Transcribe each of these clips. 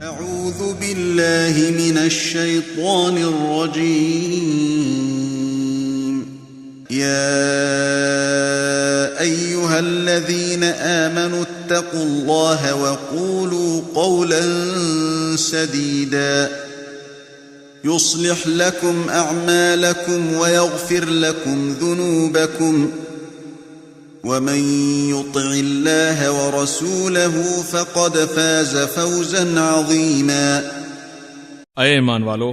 أعوذ بالله من الشيطان الرجيم. يا أيها الذين آمنوا اتقوا الله وقولوا قولا سديدا يصلح لكم أعمالكم ويغفر لكم ذنوبكم ومن يطع الله ورسوله فقد فاز فوزا عظيما. اے ایمان والو،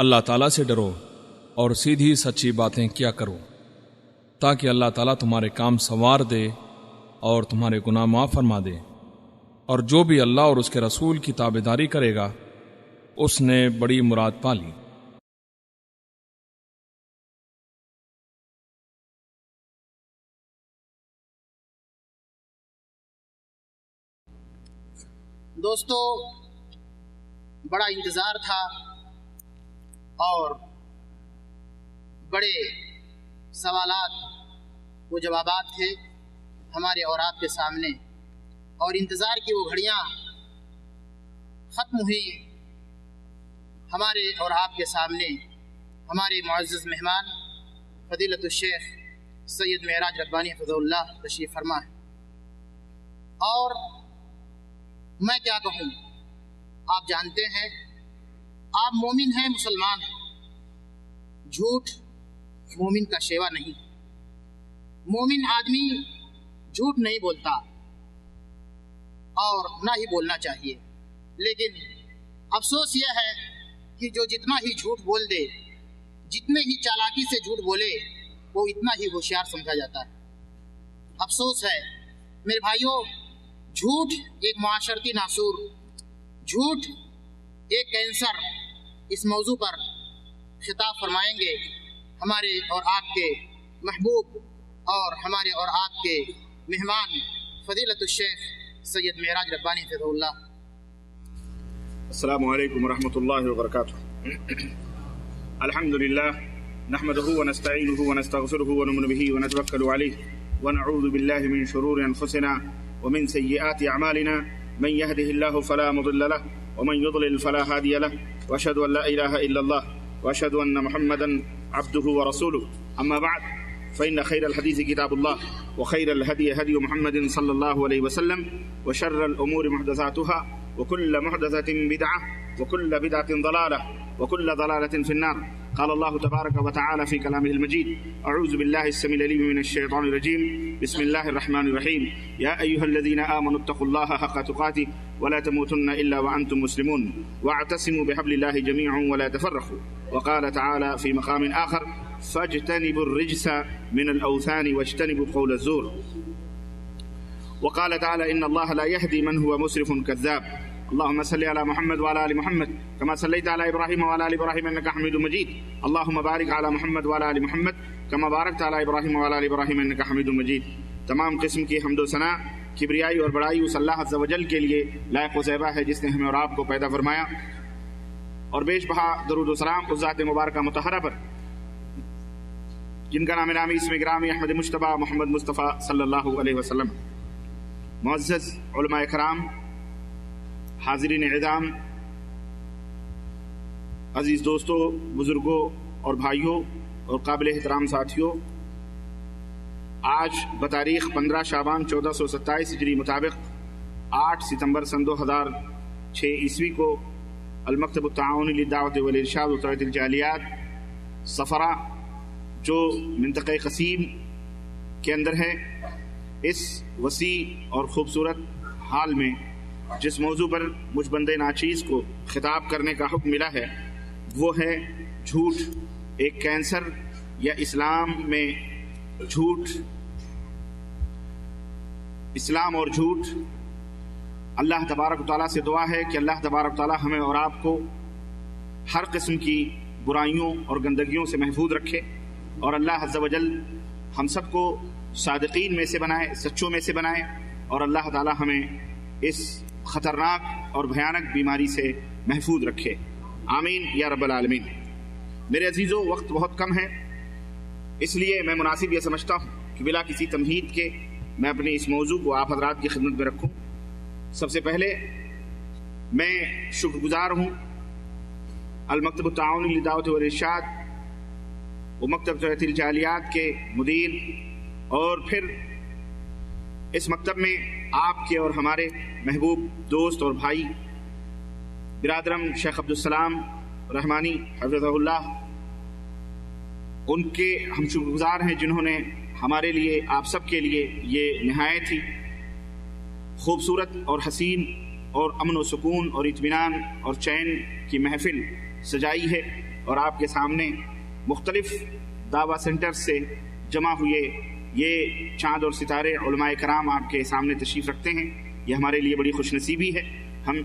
اللہ تعالیٰ سے ڈرو اور سیدھی سچی باتیں کیا کرو تاکہ اللہ تعالیٰ تمہارے کام سنوار دے اور تمہارے گناہ معاف فرما دے، اور جو بھی اللہ اور اس کے رسول کی تابعداری کرے گا اس نے بڑی مراد پا لی۔ دوستو، بڑا انتظار تھا اور بڑے سوالات و جوابات تھے ہمارے اور آپ کے سامنے، اور انتظار کی وہ گھڑیاں ختم ہوئی۔ ہمارے اور آپ کے سامنے ہمارے معزز مہمان فضیلت الشیخ سید معراج ربانی حفظہ اللہ تشریف فرما ہے، اور میں کیا کہوں، آپ جانتے ہیں آپ مومن ہیں، مسلمان ہیں۔ جھوٹ مومن کا شیوا نہیں، مومن آدمی جھوٹ نہیں بولتا اور نہ ہی بولنا چاہیے، لیکن افسوس یہ ہے کہ جو جتنا ہی جھوٹ بول دے، جتنے ہی چالاکی سے جھوٹ بولے، وہ اتنا ہی ہوشیار سمجھا جاتا ہے۔ افسوس ہے میرے بھائیوں، جھوٹ ایک معاشرتی ناسور، جھوٹ ایک کینسر۔ اس موضوع پر خطاب فرمائیں گے ہمارے اور آپ کے محبوب اور ہمارے اور آپ کے مہمان فضیلت الشیخ سید معراج ربانی حفظہ اللہ۔ السلام علیکم ورحمۃ اللہ وبرکاتہ۔ الحمد للہ نحمده ونستعینه ونستغفره ونؤمن به ونتوکل علیہ ونعوذ باللہ من شرور انفسنا ومن سيئات أعمالنا، من يهده الله فلا مضل له ومن يضلل فلا هادي له، وأشهد أن لا إله إلا الله وأشهد أن محمدا عبده ورسوله. أما بعد، فإن خير الحديث كتاب الله وخير الهدي هدي محمد صلى الله عليه وسلم، وشر الأمور محدثاتها وكل محدثة بدعة وكل بدعة ضلالة وكل ضلالة في النار. قال الله تبارك وتعالى في كلامه المجيد: أعوذ بالله السميع العليم من الشيطان الرجيم، بسم الله الرحمن الرحيم. يا أيها الذين آمنوا اتقوا الله حق تقاته ولا تموتن إلا وأنتم مسلمون، واعتصموا بحبل الله جميعا ولا تفرقوا. وقال تعالى في مقام آخر: فاجتنبوا الرجس من الأوثان واجتنبوا قول الزور. وقال تعالى: إن الله لا يهدي من هو مسرف كذاب. اللهم صل على محمد وعلى آل محمد كما صليت على إبراهيم وعلى آل إبراهيم إنك حميد مجيد. اللهم بارك على محمد وعلى آل محمد كما باركت على إبراهيم وعلى آل إبراهيم إنك حميد مجيد. تمام قسم کی حمد و ثنا، کبریائی اور بڑائی اس اللہ عز و جل کے لیے لائق و زیبا ہے جس نے ہمیں اور آپ کو پیدا فرمایا، اور بیش بہا درود و سلام اس ذات مبارکہ مطہرہ پر جن کا نام نامی اسم گرامی احمد مجتبی محمد مصطفیٰ صلی اللہ علیہ وسلم۔ معزز علماء کرام، حاضرین اعظام، عزیز دوستوں، بزرگوں اور بھائیوں اور قابل احترام ساتھیوں، آج بتاریخ 15 شعبان 1427 ہجری مطابق 8 ستمبر سن 2006 عیسوی کو المکتب التعاونی للدعوت والارشاد وتوعیۃ الجالیات صفرا، جو منطقہ قصیم کے اندر ہے، اس وسیع اور خوبصورت حال میں جس موضوع پر مجھ بندے ناچیز کو خطاب کرنے کا حکم ملا ہے وہ ہے جھوٹ ایک کینسر، یا اسلام میں جھوٹ، اسلام اور جھوٹ۔ اللہ تبارک و تعالیٰ سے دعا ہے کہ اللہ تبارک و تعالیٰ ہمیں اور آپ کو ہر قسم کی برائیوں اور گندگیوں سے محفوظ رکھے، اور اللہ عز و جل ہم سب کو صادقین میں سے بنائے، سچوں میں سے بنائے، اور اللہ تعالیٰ ہمیں اس خطرناک اور بھیانک بیماری سے محفوظ رکھے، آمین یا رب العالمین۔ میرے عزیزوں، وقت بہت کم ہے، اس لیے میں مناسب یہ سمجھتا ہوں کہ بلا کسی تمہید کے میں اپنے اس موضوع کو آپ حضرات کی خدمت میں رکھوں۔ سب سے پہلے میں شکر گزار ہوں المکتب التعاونی للدعوت والارشاد و مکتب تربیت الجالیات کے مدیر، اور پھر اس مکتب میں آپ کے اور ہمارے محبوب دوست اور بھائی برادرم شیخ عبدالسلام رحمانی حفظہ اللہ، ان کے ہم شکر گزار ہیں جنہوں نے ہمارے لیے، آپ سب کے لیے یہ نہایت ہی خوبصورت اور حسین اور امن و سکون اور اطمینان اور چین کی محفل سجائی ہے، اور آپ کے سامنے مختلف دعویٰ سینٹر سے جمع ہوئے یہ چاند اور ستارے علماء کرام آپ کے سامنے تشریف رکھتے ہیں۔ یہ ہمارے لیے بڑی خوش نصیبی ہے، ہم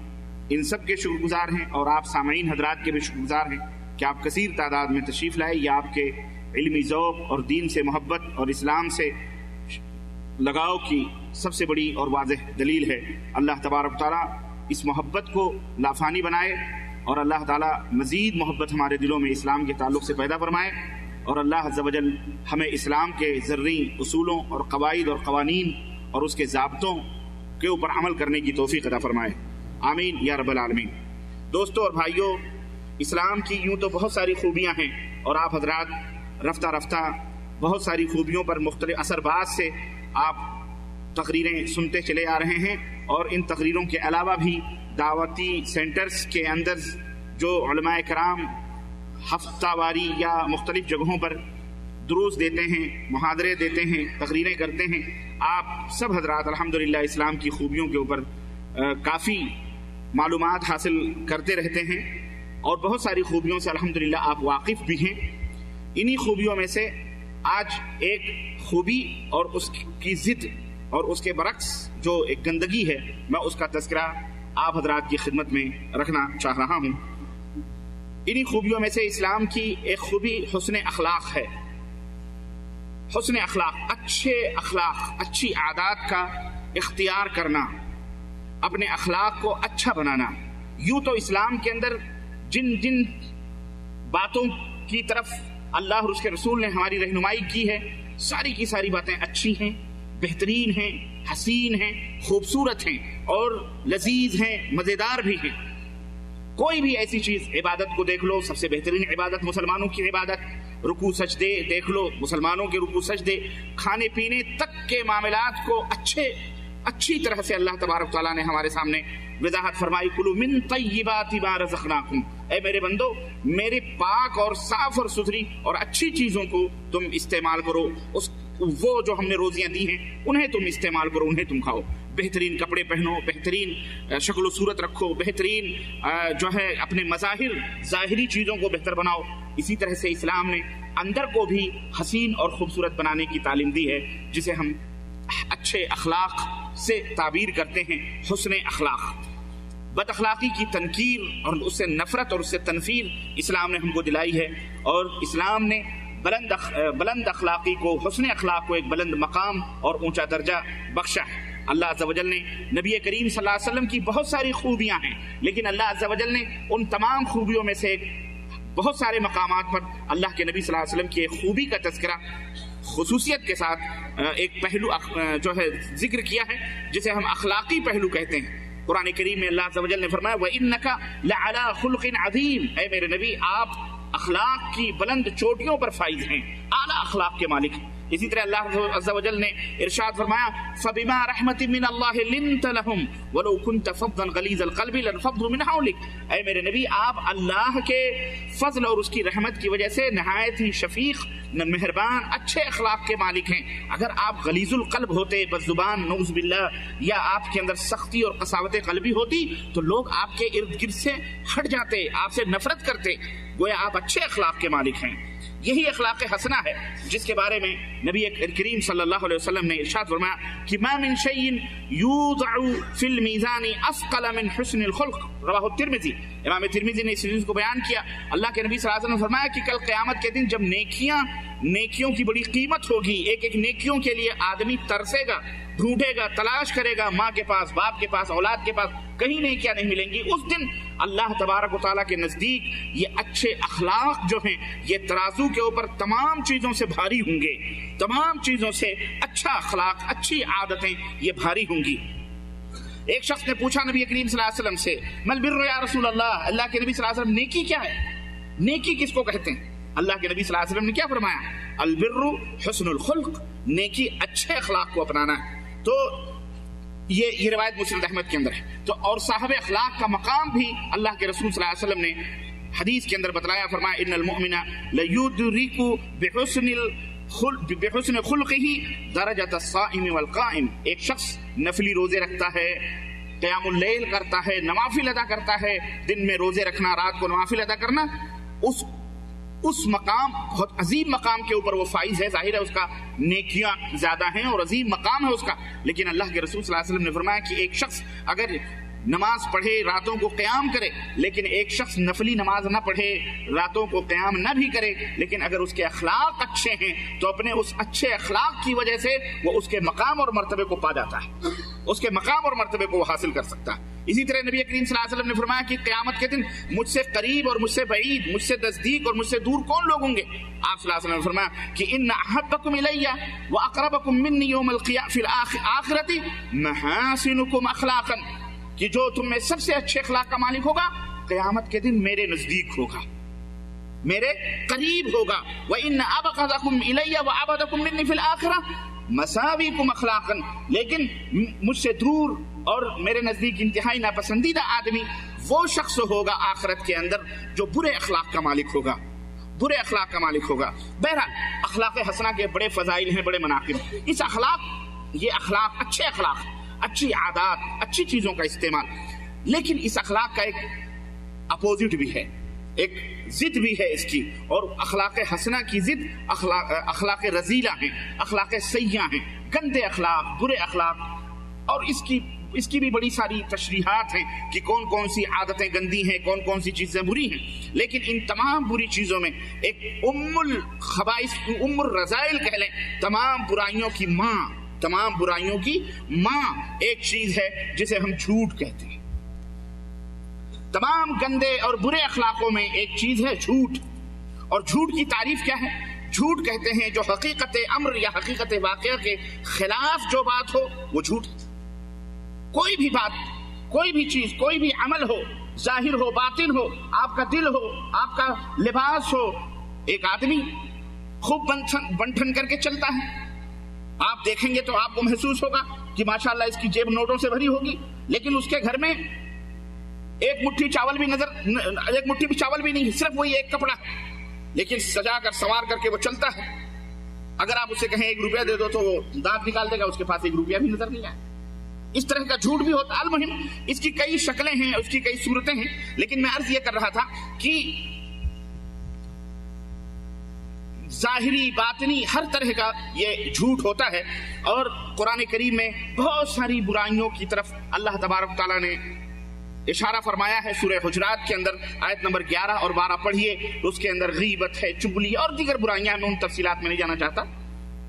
ان سب کے شکر گزار ہیں، اور آپ سامعین حضرات کے بھی شکر گزار ہیں کہ آپ کثیر تعداد میں تشریف لائے۔ یہ آپ کے علمی ذوق اور دین سے محبت اور اسلام سے لگاؤ کی سب سے بڑی اور واضح دلیل ہے۔ اللہ تبارک تعالیٰ اس محبت کو لافانی بنائے، اور اللہ تعالیٰ مزید محبت ہمارے دلوں میں اسلام کے تعلق سے پیدا فرمائے، اور اللہ عز و جل ہمیں اسلام کے زرعی اصولوں اور قواعد اور قوانین اور اس کے ضابطوں کے اوپر عمل کرنے کی توفیق عطا فرمائے، آمین یا رب العالمین۔ دوستو اور بھائیو، اسلام کی یوں تو بہت ساری خوبیاں ہیں، اور آپ حضرات رفتہ رفتہ بہت ساری خوبیوں پر مختلف اثر باز سے آپ تقریریں سنتے چلے آ رہے ہیں، اور ان تقریروں کے علاوہ بھی دعوتی سینٹرز کے اندر جو علماء کرام ہفتہ واری یا مختلف جگہوں پر دروس دیتے ہیں، محاضرے دیتے ہیں، تقریریں کرتے ہیں، آپ سب حضرات الحمدللہ اسلام کی خوبیوں کے اوپر کافی معلومات حاصل کرتے رہتے ہیں، اور بہت ساری خوبیوں سے الحمدللہ آپ واقف بھی ہیں۔ انہی خوبیوں میں سے آج ایک خوبی اور اس کی ضد اور اس کے برعکس جو ایک گندگی ہے، میں اس کا تذکرہ آپ حضرات کی خدمت میں رکھنا چاہ رہا ہوں۔ انہی خوبیوں میں سے اسلام کی ایک خوبی حسن اخلاق ہے۔ حسن اخلاق، اچھے اخلاق، اچھی عادات کا اختیار کرنا، اپنے اخلاق کو اچھا بنانا۔ یوں تو اسلام کے اندر جن جن باتوں کی طرف اللہ اور اس کے رسول نے ہماری رہنمائی کی ہے، ساری کی ساری باتیں اچھی ہیں، بہترین ہیں، حسین ہیں، خوبصورت ہیں، اور لذیذ ہیں، مزیدار بھی ہیں۔ کوئی بھی ایسی چیز، عبادت کو دیکھ لو، سب سے بہترین عبادت مسلمانوں کی عبادت، رکوع سجدے دیکھ لو، مسلمانوں کے رکوع سجدے، کھانے پینے تک کے معاملات کو اچھی طرح سے اللہ تبارک تعالیٰ نے ہمارے سامنے وضاحت فرمائی، کلوا من طیبات ما رزقناکم، اے میرے بندو میرے پاک اور صاف اور ستھری اور اچھی چیزوں کو تم استعمال کرو، وہ جو ہم نے روزیاں دی ہیں انہیں تم استعمال کرو، انہیں تم کھاؤ، بہترین کپڑے پہنو، بہترین شکل و صورت رکھو، بہترین جو ہے اپنے مظاہر ظاہری چیزوں کو بہتر بناؤ۔ اسی طرح سے اسلام نے اندر کو بھی حسین اور خوبصورت بنانے کی تعلیم دی ہے، جسے ہم اچھے اخلاق سے تعبیر کرتے ہیں، حسن اخلاق۔ بد اخلاقی کی تنکیر اور اس سے نفرت اور اس سے تنفیر اسلام نے ہم کو دلائی ہے، اور اسلام نے بلند اخلاقی کو، حسن اخلاق کو ایک بلند مقام اور اونچا درجہ بخشا ہے۔ اللہ عز و جل نے نبی کریم صلی اللہ علیہ وسلم کی بہت ساری خوبیاں ہیں، لیکن اللہ عز و جل نے ان تمام خوبیوں میں سے بہت سارے مقامات پر اللہ کے نبی صلی اللہ علیہ وسلم کی ایک خوبی کا تذکرہ خصوصیت کے ساتھ ایک پہلو جو ہے ذکر کیا ہے، جسے ہم اخلاقی پہلو کہتے ہیں۔ قرآن کریم میں اللہ عز و جل نے فرمایا وَإِنَّكَ لَعَلَىٰ خُلُقٍ عَظِيمٍ، اے میرے نبی آپ اخلاق کی بلند چوٹیوں پر فائز ہیں، اعلیٰ اخلاق کے مالک ہیں۔ اسی طرح اللہ عز و جل نے ارشاد فرمایا فَبِمَا رَحْمَةٍ مِّنَ اللَّهِ لِنتَ لَهُمْ وَلَوْ كُنتَ فَظًّا غَلِيظَ الْقَلْبِ لَانفَضُّوا مِنْ حَوْلِكَ، اے میرے نبی آپ اللہ کے فضل اور اس کی رحمت کی وجہ سے نہایت ہی شفیق، مہربان، اچھے اخلاق کے مالک ہیں۔ اگر آپ غلیظ القلب ہوتے، بد زبان نعوذ باللہ، یا آپ کے اندر سختی اور قساوت قلبی ہوتی تو لوگ آپ کے ارد گرد سے ہٹ جاتے، آپ سے نفرت کرتے، گویا آپ اچھے اخلاق کے مالک ہیں۔ یہی اخلاق حسنہ ہے جس کے بارے میں نبی کریم صلی اللہ علیہ وسلم نے ارشاد فرمایا کہ ما من شیء یوضع فی المیزان اثقل من حسن الخلق، رواہ الترمذی، امام ترمذی نے اس حدیث کو بیان کیا۔ اللہ کے نبی صلی اللہ علیہ وسلم نے فرمایا کہ کل قیامت کے دن جب نیکیوں کی بڑی قیمت ہوگی، ایک ایک نیکیوں کے لیے آدمی ترسے گا، ڈھونڈے گا، تلاش کرے گا، ماں کے پاس، باپ کے پاس، اولاد کے پاس، کہیں نیکیاں نہیں ملیں گی، اس دن اللہ تبارک و تعالیٰ کے نزدیک یہ اچھے اخلاق جو ہیں یہ ترازو کے اوپر تمام چیزوں سے بھاری ہوں گے، تمام چیزوں سے اچھا اخلاق، اچھی عادتیں یہ بھاری ہوں گی۔ ایک شخص نے پوچھا نبی کریم صلی اللہ علیہ وسلم سے مل بر یا رسول اللہ، اللہ کے نبی صلی اللہ علیہ وسلم نیکی کیا ہے؟ نیکی کس کو کہتے ہیں؟ اللہ کے نبی صلی اللہ علیہ وسلم نے کیا فرمایا؟ البر حسن الخلق، نیکی اچھے اخلاق کو اپنانا ہے۔ تو یہ روایت مسند احمد کے اندر ہے۔ تو اور صاحب اخلاق کا مقام بھی اللہ کے رسول صلی اللہ علیہ وسلم نے حدیث کے اندر بتلایا، فرمایا ان المؤمن لیدرک بحسن خلقہ درجۃ الصائم والقائم، ایک شخص نفلی روزے رکھتا ہے، قیام اللیل کرتا ہے، نوافل ادا کرتا ہے، دن میں روزے رکھنا، رات کو نوافل ادا کرنا، اس مقام، بہت عظیم مقام کے اوپر وہ فائز ہے۔ ظاہر ہے اس کا نیکیاں زیادہ ہیں اور عظیم مقام ہے اس کا، لیکن اللہ کے رسول صلی اللہ علیہ وسلم نے فرمایا کہ ایک شخص اگر نماز پڑھے، راتوں کو قیام کرے، لیکن ایک شخص نفلی نماز نہ پڑھے، راتوں کو قیام نہ بھی کرے، لیکن اگر اس کے اخلاق اچھے ہیں تو اپنے اس اچھے اخلاق کی وجہ سے وہ اس کے مقام اور مرتبے کو پا جاتا ہے، اس کے مقام اور مرتبے کو وہ حاصل کر سکتا ہے۔ اسی طرح نبی کریم صلی اللہ علیہ وسلم نے فرمایا کہ قیامت کے دن مجھ سے قریب اور مجھ سے بعید، مجھ سے نزدیک اور مجھ سے دور کون لوگ ہوں گے؟ آپ صلی اللہ علیہ وسلم نے فرمایا کہ ان احبکم الی واقربکم منی یوم القیامۃ فی الآخرۃ محاسنکم اخلاقا، کہ جو تم میں سب سے اچھے اخلاق کا مالک ہوگا قیامت کے دن میرے نزدیک ہوگا، میرے قریب ہوگا۔ وَإِنَّ أَبْغَضَكُمْ إِلَيَّ وَأَبْغَضَكُمْ مِنِّي فِي الْآخِرَةِ مَسَاوِيكُمْ أَخْلَاقًا، لیکن مجھ سے دور اور میرے نزدیک انتہائی ناپسندیدہ آدمی وہ شخص ہوگا آخرت کے اندر جو برے اخلاق کا مالک ہوگا، برے اخلاق کا مالک ہوگا۔ بہرحال اخلاق حسنہ کے بڑے فضائل ہیں، بڑے مناقب۔ اس یہ اخلاق، اچھے اخلاق، اچھی عادات، اچھی چیزوں کا استعمال، لیکن اس اخلاق کا ایک اپوزٹ بھی ہے، ایک ضد بھی ہے اس کی، اور اخلاق حسنہ کی ضد اخلاق رذیلہ ہیں، اخلاق سیئہ ہیں، گندے اخلاق، برے اخلاق، اور اس کی بھی بڑی ساری تشریحات ہیں کہ کون کون سی عادتیں گندی ہیں، کون کون سی چیزیں بری ہیں۔ لیکن ان تمام بری چیزوں میں ایک ام الخبائث، ام الرذائل کہہ لیں، تمام برائیوں کی ماں ایک چیز ہے جسے ہم جھوٹ کہتے ہیں۔ تمام گندے اور برے اخلاقوں میں ایک چیز ہے جھوٹ، اور جھوٹ کی تعریف کیا ہے؟ جھوٹ کہتے ہیں جو حقیقت امر یا حقیقت واقعہ کے خلاف جو بات ہو وہ جھوٹ ہے۔ کوئی بھی بات، کوئی بھی چیز، کوئی بھی عمل ہو، ظاہر ہو، باطن ہو، آپ کا دل ہو، آپ کا لباس ہو، ایک آدمی خوب بن ٹھن کر کے چلتا ہے، آپ دیکھیں گے تو آپ کو محسوس ہوگا کہ ماشاءاللہ اس کی جیب نوٹوں سے بھری ہوگی، لیکن اس کے گھر میں ایک مٹھی چاول بھی نہیں، صرف وہی ایک کپڑا، لیکن سجا کر سنوار کر کے وہ چلتا ہے۔ اگر آپ اسے کہیں 1 روپیہ دے دو تو وہ دانت نکال دے گا، اس کے پاس 1 روپیہ بھی نظر نہیں آئے۔ اس طرح کا جھوٹ بھی ہوتا ہے۔ المہم اس کی کئی شکلیں ہیں، اس کی کئی صورتیں ہیں، لیکن میں عرض یہ کر رہا تھا کہ ظاہری باطنی ہر طرح کا یہ جھوٹ ہوتا ہے، اور قرآن کریم میں بہت ساری برائیوں کی طرف اللہ تبارک تعالیٰ نے اشارہ فرمایا ہے۔ سورہ حجرات کے اندر آیت نمبر 11 اور 12 پڑھیے، اس کے اندر غیبت ہے، چغلی اور دیگر برائیاں ہیں، میں ان تفصیلات میں نہیں جانا چاہتا،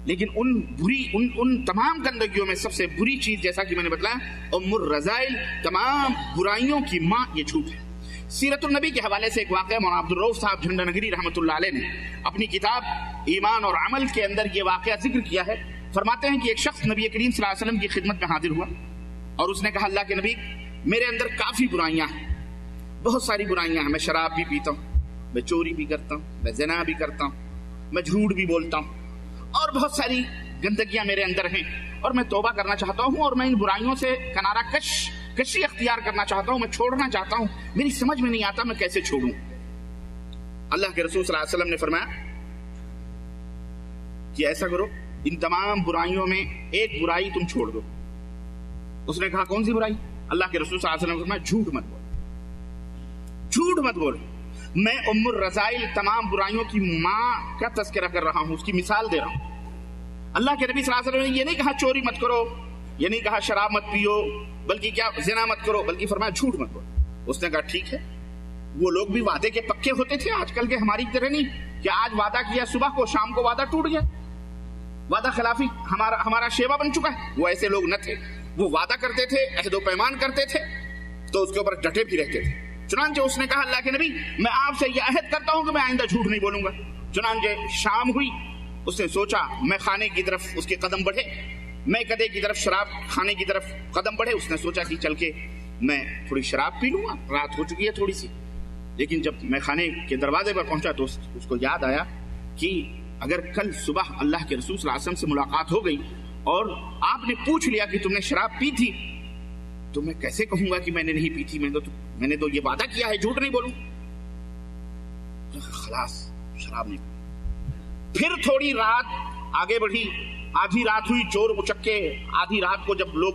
لیکن ان تمام گندگیوں میں سب سے بری چیز، جیسا کہ میں نے بتلایا، ام الرذائل، تمام برائیوں کی ماں یہ جھوٹ ہے۔ سیرت النبی کے حوالے سے ایک واقعہ مولانا عبدالرؤف صاحب جھنڈا نگری رحمۃ اللہ علیہ نے اپنی کتاب ایمان اور عمل کے اندر یہ واقعہ ذکر کیا ہے۔ فرماتے ہیں کہ ایک شخص نبی کریم صلی اللہ علیہ وسلم کی خدمت میں حاضر ہوا اور اس نے کہا، اللہ کے نبی، میرے اندر کافی برائیاں ہیں، بہت ساری برائیاں ہیں، میں شراب بھی پیتا ہوں، میں چوری بھی کرتا ہوں، میں زنا بھی کرتا ہوں، میں جھوٹ بھی بولتا ہوں، اور بہت ساری گندگیاں میرے اندر ہیں، اور میں توبہ کرنا چاہتا ہوں، اور میں ان برائیوں سے کنارہ کشی اختیار کرنا چاہتا ہوں، میں چھوڑنا چاہتا ہوں، میری سمجھ میں نہیں آتا میں کیسے چھوڑوں۔ اللہ کے رسول صلی اللہ علیہ وسلم نے فرمایا کہ ایسا کرو، ان تمام برائیوں میں ایک برائی تم چھوڑ دو۔ اس نے کہا کون سی برائی؟ اللہ کے رسول صلی اللہ علیہ وسلم نے فرمایا جھوٹ مت بول، جھوٹ مت بول۔ میں ام الرذائل، تمام برائیوں کی ماں کا تذکرہ کر رہا ہوں، اس کی مثال دے رہا ہوں۔ اللہ کے نبی صلی اللہ علیہ وسلم نے یہ نہیں کہا چوری مت کرو، یہ نہیں کہا شراب مت پیو، بلکہ کیا زنا مت کرو، بلکہ فرمایا جھوٹ مت بولو۔ اس نے کہا ٹھیک ہے۔ وہ لوگ بھی وعدے کے پکے ہوتے تھے، آج کل کے ہماری طرح نہیں کہ آج وعدہ کیا صبح کو شام کو وعدہ ٹوٹ گیا، وعدہ خلافی ہمارا شیوا بن چکا ہے۔ وہ ایسے لوگ نہ تھے، وہ وعدہ کرتے تھے، عہد و پیمان کرتے تھے تو اس کے اوپر ڈٹے بھی رہتے تھے۔ چنانچہ اس نے کہا اللہ کے نبی میں آپ سے یہ عہد کرتا ہوں کہ میں آئندہ جھوٹ نہیں بولوں گا۔ چنانچہ شام ہوئی، اس نے سوچا میں خانے کی طرف اس کے قدم بڑھے، میں کدے کی طرف شراب کھانے کی طرف قدم بڑھے، اس نے سوچا کہ چل کے میں تھوڑی شراب پی لوں گا، رات ہو چکی ہے تھوڑی سی. لیکن جب میں کھانے کے دروازے پر پہنچا تو اس کو یاد آیا کہ اگر کل صبح اللہ کے رسول صلی اللہ علیہ وسلم سے ملاقات ہو گئی اور آپ نے پوچھ لیا کہ تم نے شراب پی تھی تو میں کیسے کہوں گا کہ میں نے نہیں پی تھی، میں نے تو یہ وعدہ کیا ہے جھوٹ نہیں بولوں. خلاص شراب نہیں پی. پھر تھوڑی رات آگے بڑھی، آدھی رات ہوئی، چور اچکے آدھی رات کو جب لوگ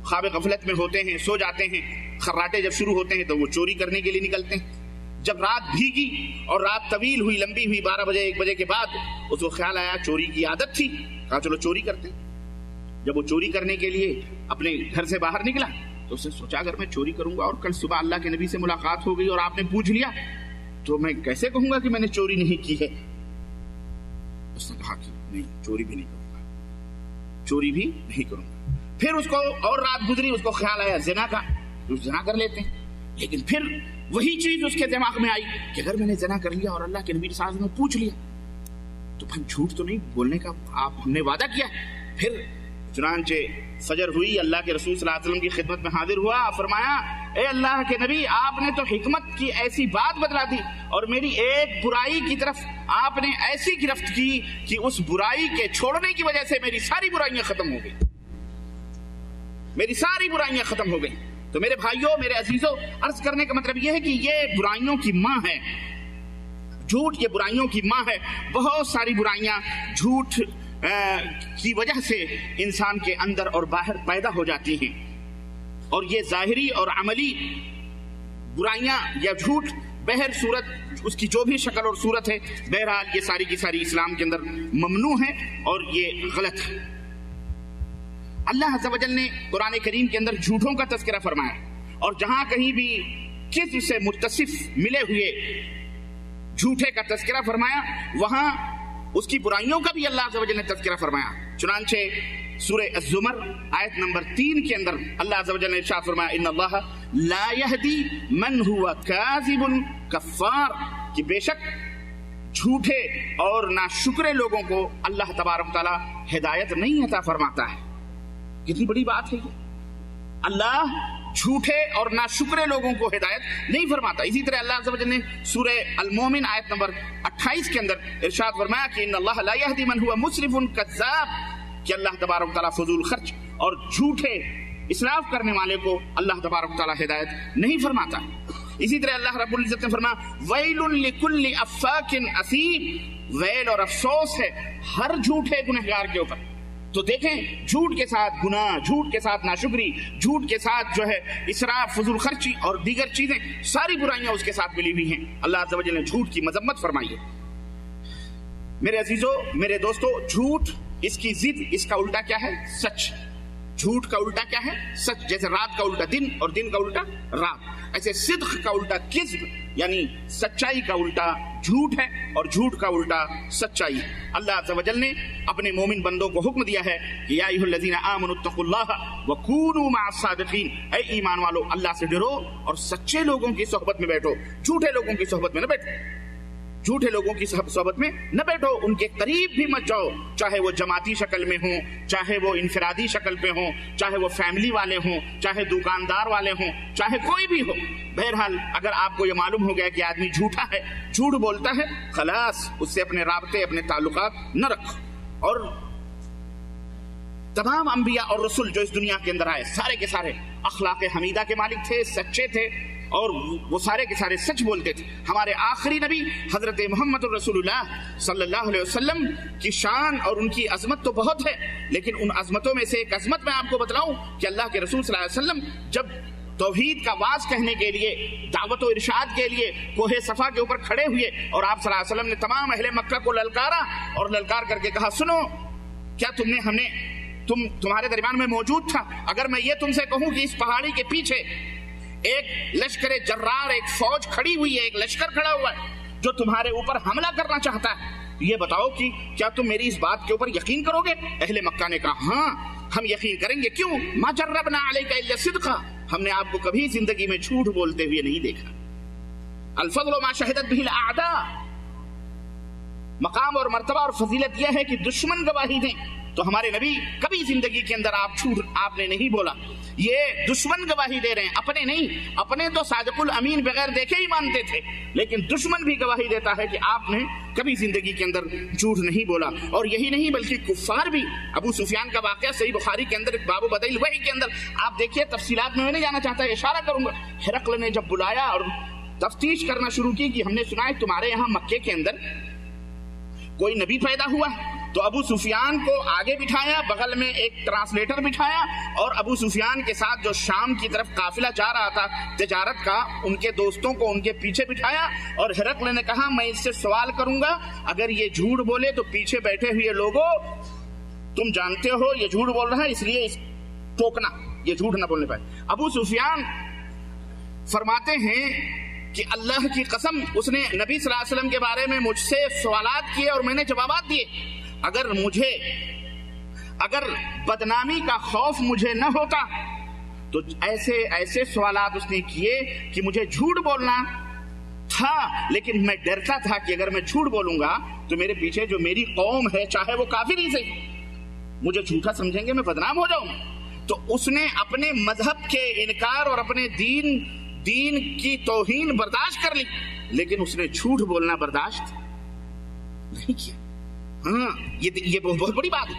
خواب غفلت میں ہوتے ہیں، سو جاتے ہیں، خراٹے جب شروع ہوتے ہیں تو وہ چوری کرنے کے لیے نکلتے ہیں. جب رات بھیگی اور رات طویل ہوئی، لمبی ہوئی، 12 بجے 1 بجے کے بعد اس کو خیال آیا چوری کی عادت تھی، کہا چلو چوری کرتے ہیں. جب وہ چوری کرنے کے لیے اپنے گھر سے باہر نکلا تو اس نے سوچا اگر میں چوری کروں گا اور کل صبح اللہ کے نبی سے ملاقات ہو گئی اور آپ نے پوچھ لیا تو میں کیسے کہوں گا کہ میں نے چوری نہیں کی ہے. اس نے کہا کہ نہیں، چوری بھی نہیں کروں گا، چوری بھی نہیں کروں گا. پھر اس کو اور رات گزری، اس کو خیال آیا زنا کا، تو زنا کر لیتے ہیں. لیکن پھر وہی چیز اس کے دماغ میں آئی کہ اگر میں نے زنا کر لیا اور اللہ کے نبی صلی اللہ علیہ وسلم نے پوچھ لیا تو پھر جھوٹ تو نہیں بولنے کا ہم نے وعدہ کیا. پھر چنانچہ فجر ہوئی، اللہ کے رسول صلی اللہ علیہ وسلم کی خدمت میں حاضر ہوا، فرمایا اے اللہ کے نبی آپ نے تو حکمت کی ایسی بات بتلا دی اور میری ایک برائی کی طرف آپ نے ایسی گرفت کی کہ اس برائی کے چھوڑنے کی وجہ سے میری ساری برائیاں ختم ہو گئی، میری ساری برائیاں ختم ہو گئی. تو میرے بھائیوں، میرے عزیزوں، عرض کرنے کا مطلب یہ ہے کہ یہ برائیوں کی ماں ہے. جھوٹ یہ برائیوں کی ماں ہے. بہت ساری برائیاں جھوٹ کی وجہ سے انسان کے اندر اور باہر پیدا ہو جاتی ہیں، اور یہ ظاہری اور عملی برائیاں یا جھوٹ بہر صورت اس کی جو بھی شکل اور صورت ہے، بہرحال یہ ساری کی ساری اسلام کے اندر ممنوع ہے اور یہ غلط ہے. اللہ عز و جل نے قرآن کریم کے اندر جھوٹوں کا تذکرہ فرمایا، اور جہاں کہیں بھی کذب سے متصف ملے ہوئے جھوٹے کا تذکرہ فرمایا وہاں اس کی برائیوں کا بھی اللہ عز و جل نے تذکرہ فرمایا. چنانچہ سورہ الزمر آیت نمبر 3 کے اندر اللہ عز و جل نے ارشاد فرمایا ان اللہ لا يهدي من هو كاذب کفار، کہ بے شک جھوٹے اور ناشکرے لوگوں کو اللہ تبارک تعالی ہدایت نہیں عطا فرماتا ہے. کتنی بڑی بات ہے یہ، اللہ جھوٹے اور ناشکرے لوگوں کو ہدایت نہیں فرماتا. اسی طرح اللہ عز و جل نے سورہ المومن آیت نمبر 28 کے اندر ارشاد فرمایا کہ ان اللہ لا يهدي من هو مسرف كذاب، کہ اللہ تبارک تعالیٰ فضول خرچ اور جھوٹے اسراف کرنے والے کو اللہ تبارک تعالیٰ ہدایت نہیں فرماتا. اسی طرح اللہ رب العزت نے فرمایا ویل لکل افاک اثیم، ویل اور افسوس ہے ہر جھوٹے گنہگار کے اوپر. تو دیکھیں جھوٹ کے ساتھ گناہ، جھوٹ کے ساتھ ناشکری، جھوٹ کے ساتھ جو ہے اسراف، فضول خرچی اور دیگر چیزیں، ساری برائیاں اس کے ساتھ ملی ہوئی ہیں. اللہ عز و جل نے جھوٹ کی مذمت فرمائی ہے. میرے عزیزوں، میرے دوستو، جھوٹ اس کی ضد، اس کا الٹا کیا ہے؟ سچ. جھوٹ کا الٹا کیا ہے؟ سچ. جیسے رات کا الٹا دن اور دن کا الٹا رات، ایسے صدق کا الٹا کذب، یعنی سچائی کا الٹا جھوٹ ہے اور جھوٹ کا الٹا سچائی ہے. اللہ عز و جل نے اپنے مومن بندوں کو حکم دیا ہے کہ یا ایھا الذین آمنوا اتقوا اللہ وکونوا مع الصادقین، اے ایمان والو اللہ سے ڈرو اور سچے لوگوں کی صحبت میں بیٹھو، جھوٹے لوگوں کی صحبت میں نہ بیٹھو، جھوٹے لوگوں کی صحبت میں نہ بیٹھو، ان کے قریب بھی مت جاؤ، چاہے وہ جماعتی شکل میں ہوں، چاہے وہ انفرادی شکل پہ ہوں، چاہے وہ فیملی والے ہوں، چاہے دکاندار والے ہوں، چاہے کوئی بھی ہو. بہرحال اگر آپ کو یہ معلوم ہو گیا کہ آدمی جھوٹا ہے، جھوٹ بولتا ہے، خلاص اس سے اپنے رابطے، اپنے تعلقات نہ رکھو. اور تمام انبیاء اور رسول جو اس دنیا کے اندر آئے سارے کے سارے اخلاق حمیدہ کے مالک تھے، سچے تھے اور وہ سارے کے سارے سچ بولتے تھے. ہمارے آخری نبی حضرت محمد رسول اللہ صلی اللہ علیہ وسلم کی شان اور ان کی عظمت تو بہت ہے، لیکن ان عظمتوں میں سے ایک عظمت میں آپ کو بتلاؤں کہ اللہ کے رسول صلی اللہ علیہ وسلم جب توحید کا واز کہنے کے لیے، دعوت و ارشاد کے لیے کوہ صفا کے اوپر کھڑے ہوئے اور آپ صلی اللہ علیہ وسلم نے تمام اہل مکہ کو للکارا اور للکار کر کے کہا سنو، کیا تمہارے درمیان میں موجود تھا، اگر میں یہ تم سے کہوں کہ اس پہاڑی کے پیچھے ایک لشکر جرار، ایک فوج کھڑی ہوئی ہے، ایک لشکر کھڑا ہوا ہے جو تمہارے اوپر حملہ کرنا چاہتا ہے، یہ بتاؤ کہ کیا تم میری اس بات کے اوپر یقین کرو گے؟ اہل مکہ نے کہا ہاں ہم یقین کریں گے. کیوں؟ ما جربنا علیک الا صدقا، ہم نے آپ کو کبھی زندگی میں جھوٹ بولتے ہوئے نہیں دیکھا. الفضل ما شہدت به الاعداء، مقام اور مرتبہ اور فضیلت یہ ہے کہ دشمن گواہی دیں تو ہمارے نبی کبھی زندگی کے اندر جھوٹ آپ نے نہیں بولا. یہ دشمن گواہی دے رہے ہیں، اپنے نہیں. اپنے تو صادق الامین بغیر دیکھے ہی مانتے تھے، لیکن دشمن بھی گواہی دیتا ہے کہ آپ نے کبھی زندگی کے اندر جھوٹ نہیں بولا. اور یہی نہیں بلکہ کفار بھی. ابو سفیان کا واقعہ صحیح بخاری کے اندر باب بدل وحی کے اندر آپ دیکھیے، تفصیلات میں نہیں جانا چاہتا، اشارہ کروں گا. ہرقل نے جب بلایا اور تفتیش کرنا شروع کی کہ ہم نے سنا ہے تمہارے یہاں مکے کے اندر کوئی نبی پیدا ہوا، تو ابو سفیان کو آگے بٹھایا، بغل میں ایک ٹرانسلیٹر بٹھایا، اور ابو سفیان کے ساتھ جو شام کی طرف قافلہ جا رہا تھا تجارت کا، ان کے دوستوں کو ان کے پیچھے بٹھایا. اور ہرقل نے کہا میں اس سے سوال کروں گا، اگر یہ جھوٹ بولے تو پیچھے بیٹھے ہوئے لوگوں تم جانتے ہو یہ جھوٹ بول رہا ہے، اس لیے ٹوکنا، یہ جھوٹ نہ بولنے پائے. ابو سفیان فرماتے ہیں کہ اللہ کی قسم اس نے نبی صلی اللہ علیہ وسلم کے بارے میں مجھ سے سوالات کیے اور میں نے جوابات دیے. اگر بدنامی کا خوف مجھے نہ ہوتا تو ایسے سوالات اس نے کیے کہ مجھے جھوٹ بولنا تھا، لیکن میں ڈرتا تھا کہ اگر میں جھوٹ بولوں گا تو میرے پیچھے جو میری قوم ہے، چاہے وہ کافر ہی صحیح، مجھے جھوٹا سمجھیں گے، میں بدنام ہو جاؤں. تو اس نے اپنے مذہب کے انکار اور اپنے دین کی توہین برداشت کر لی، لیکن اس نے جھوٹ بولنا برداشت نہیں کیا. ہاں یہ بہت بڑی بات ہے.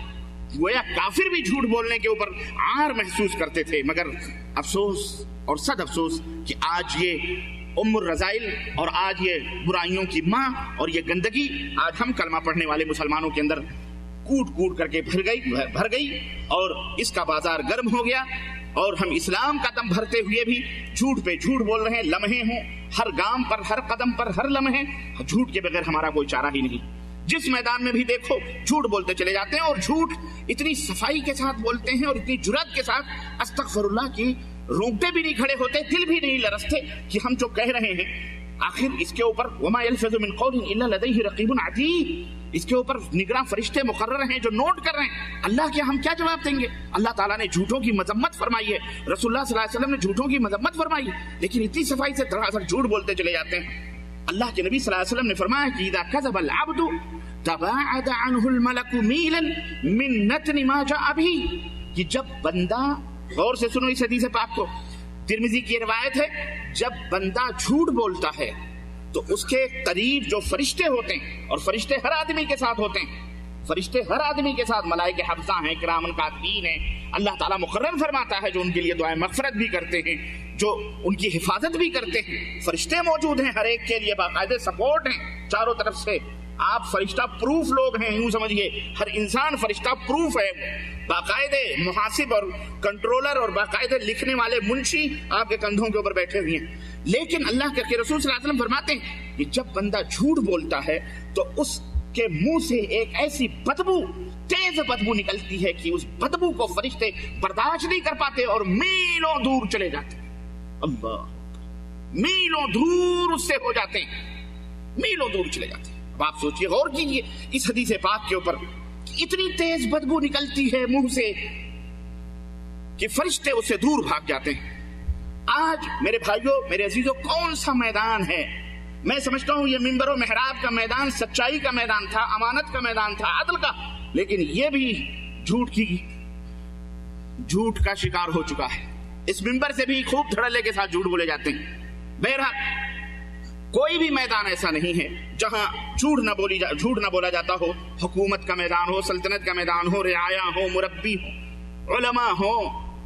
گویا کافر بھی جھوٹ بولنے کے اوپر عار محسوس کرتے تھے، مگر افسوس اور صد افسوس کہ آج یہ ام الرذائل اور آج یہ برائیوں کی ماں اور یہ گندگی آج ہم کلمہ پڑھنے والے مسلمانوں کے اندر کوٹ کر کے بھر گئی اور اس کا بازار گرم ہو گیا. اور ہم اسلام کا دم بھرتے ہوئے بھی جھوٹ پہ جھوٹ بول رہے ہیں. لمحے ہوں ہر گام پر، ہر قدم پر، ہر لمحے جھوٹ کے بغیر ہمارا کوئی چارہ ہی نہیں. جس میدان میں بھی دیکھو جھوٹ بولتے چلے جاتے ہیں، اور جھوٹ اتنی صفائی کے ساتھ بولتے ہیں اور اتنی جرات کے ساتھ استغفر اللہ کی رونگٹے بھی نہیں کھڑے ہوتے، دل بھی نہیں لرزتے کہ ہم جو کہہ رہے ہیں آخر اس کے اوپر وما يلفظ من قول الا لديه رقیب عتید، اس کے اوپر نگراں فرشتے مقرر ہیں جو نوٹ کر رہے ہیں. اللہ کے ہم کیا جواب دیں گے؟ اللہ تعالیٰ نے جھوٹوں کی مذمت فرمائی ہے، رسول اللہ صلی اللہ علیہ وسلم نے جھوٹوں کی مذمت فرمائی ہے، لیکن اتنی صفائی سے دراصل جھوٹ بولتے چلے جاتے ہیں. اللہ کے نبی صلی اللہ علیہ وسلم نے فرمایا کہ اذا كذب العبد تباعد عنه الملك ميلا من نتن ما جاء به، کہ جب بندہ، غور سے سنو اس حدیث پاک کو، ترمذی کی روایت ہے، جب بندہ جھوٹ بولتا ہے تو اس کے قریب جو فرشتے ہوتے ہیں، اور فرشتے ہر آدمی کے ساتھ ہوتے ہیں، فرشتے ہر آدمی کے ساتھ ملائکہ حفظہ ہیں، کرامن کاتبین ہیں، اللہ تعالیٰ مقرر فرماتا ہے جو ان کے لیے دعائیں مغفرت بھی کرتے ہیں، جو ان کی حفاظت بھی کرتے ہیں. فرشتے موجود ہیں ہر ایک کے لیے، باقاعدہ سپورٹ ہیں چاروں طرف سے. آپ فرشتہ پروف لوگ ہیں، یوں سمجھئے ہر انسان فرشتہ پروف ہے. باقاعدہ محاسب اور کنٹرولر اور باقاعدہ لکھنے والے منشی آپ کے کندھوں کے اوپر بیٹھے ہوئے ہیں. لیکن اللہ کے رسول صلی اللہ علیہ وسلم فرماتے ہیں کہ جب بندہ جھوٹ بولتا ہے تو اس کے منہ سے ایک ایسی بدبو، تیز بدبو نکلتی ہے کہ اس بدبو کو فرشتے برداشت نہیں کر پاتے اور میلوں دور چلے جاتے ہیں. اللہ، میلوں دور اس سے ہو جاتے ہیں، میلوں دور چلے جاتے ہیں. اب آپ سوچئے، غور کیجئے اس حدیث پاک کے اوپر، اتنی تیز بدبو نکلتی ہے منہ سے کہ فرشتے اس سے دور بھاگ جاتے ہیں. آج میرے بھائیوں، میرے عزیزوں، کون سا میدان ہے؟ میں سمجھتا ہوں یہ منبر و محراب کا میدان سچائی کا میدان تھا، امانت کا میدان تھا، عدل کا، لیکن یہ بھی جھوٹ کا شکار ہو چکا ہے. اس منبر سے بھی خوب دھڑلے کے ساتھ جھوٹ بولے جاتے ہیں. بہرحال کوئی بھی میدان ایسا نہیں ہے جہاں جھوٹ نہ بولا جاتا ہو. حکومت کا میدان ہو، سلطنت کا میدان ہو، رعایا ہو، مربی ہو، علماء ہو،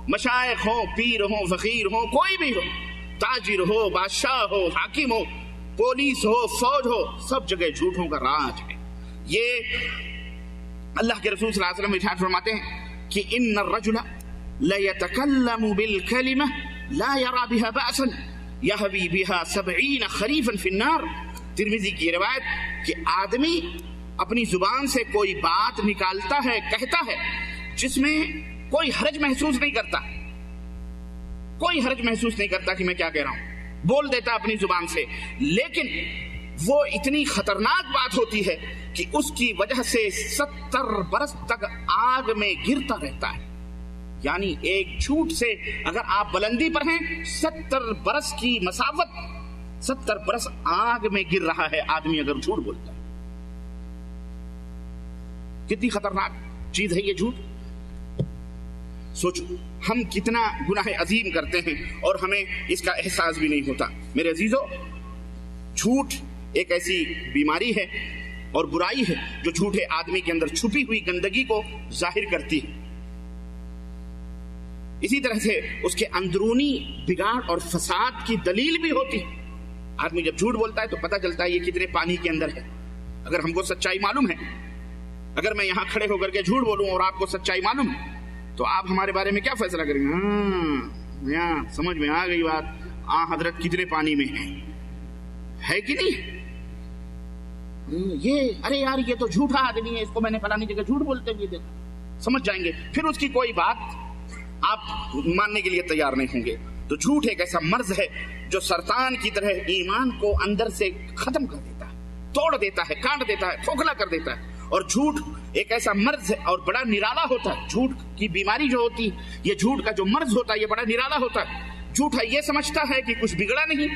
مشائخ ہو، پیر ہو، فقیر ہو، کوئی بھی ہو، تاجر ہو، بادشاہ ہو، حاکم ہو، پولیس ہو، فوج ہو، سب جگہ جھوٹوں کا راج ہے. یہ اللہ کے رسول صلی اللہ علیہ وسلم ارشاد فرماتے ہیں کہ ان الرجل ليتكلم بالكلمة لا يرى بها بأسا يهوي بها 70 خريفا في النار. ترمذی کی روایت کہ آدمی اپنی زبان سے کوئی بات نکالتا ہے، کہتا ہے، جس میں کوئی حرج محسوس نہیں کرتا، کوئی حرج محسوس نہیں کرتا کہ میں کیا کہہ رہا ہوں، بول دیتا اپنی زبان سے، لیکن وہ اتنی خطرناک بات ہوتی ہے کہ اس کی وجہ سے 70 برس تک آگ میں گرتا رہتا ہے. یعنی ایک جھوٹ سے اگر آپ بلندی پر ہیں، 70 برس کی مسافت، 70 برس آگ میں گر رہا ہے آدمی اگر جھوٹ بولتا ہے. کتنی خطرناک. چیز ہے یہ جھوٹ. سوچو ہم کتنا گناہ عظیم کرتے ہیں اور ہمیں اس کا احساس بھی نہیں ہوتا. میرے عزیزو، جھوٹ ایک ایسی بیماری ہے اور برائی ہے جو جھوٹے آدمی کے اندر چھپی ہوئی گندگی کو ظاہر کرتی ہے. اسی طرح سے اس کے اندرونی بگاڑ اور فساد کی دلیل بھی ہوتی ہے. آدمی جب جھوٹ بولتا ہے تو پتہ چلتا ہے یہ کتنے پانی کے اندر ہے. اگر ہم کو سچائی معلوم ہے، اگر میں یہاں کھڑے ہو کر کے جھوٹ بولوں اور آپ کو سچائی معلوم ہے، تو آپ ہمارے بارے میں کیا فیصلہ کریں گے؟ ہاں سمجھ میں آ گئی بات، حضرت کتنے پانی میں ہے کہ نہیں؟ یہ ارے یار یہ تو جھوٹا آدمی ہے، اس کو میں نے فلانی جگہ جھوٹ بولتے ہوئے دیکھا، سمجھ جائیں گے. پھر اس کی کوئی بات آپ ماننے کے لیے تیار نہیں ہوں گے. تو جھوٹ ایک ایسا مرض ہے جو سرطان کی طرح ایمان کو اندر سے ختم کر دیتا ہے، توڑ دیتا ہے، کاٹ دیتا ہے، کھوکھلا کر دیتا ہے. اور جھوٹ ایک ایسا مرض ہے اور بڑا نرالا ہوتا ہے. جھوٹ کی بیماری جو ہوتی ہے، یہ جھوٹ کا جو مرض ہوتا ہے یہ بڑا نرالا ہوتا ہے. جھوٹا یہ سمجھتا ہے کہ کچھ بگڑا نہیں،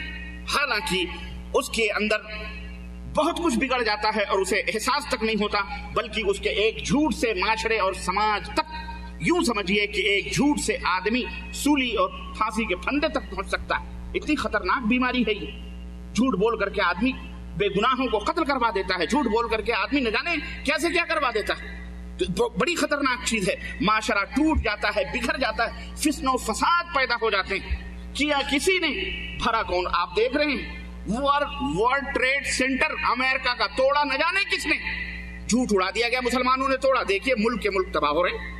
حالانکہ اس کے اندر بہت کچھ بگڑ جاتا ہے اور اسے احساس تک نہیں ہوتا، بلکہ اس کے ایک جھوٹ سے معاشرے اور سماج تک، یوں سمجھیے کہ ایک جھوٹ سے آدمی سولی اور پھانسی کے پھندے تک پہنچ سکتا ہے. اتنی خطرناک بیماری ہے یہ. جھوٹ بول کر کے آدمی بے گناہوں کو قتل کروا دیتا ہے. جھوٹ بول کر کے آدمی نہ جانے کیسے کیا کروا دیتا ہے. تو بڑی خطرناک چیز ہے. معاشرہ ٹوٹ جاتا ہے، بکھر جاتا ہے، فتنہ و فساد پیدا ہو جاتے ہیں. کیا کسی نے، بھرا کون؟ آپ دیکھ رہے ہیں ورلڈ ٹریڈ سینٹر امریکہ کا توڑا نہ جانے کس نے. جھوٹ اڑا دیا گیا، مسلمانوں نے توڑا. دیکھیے ملک کے ملک تباہ ہو رہے.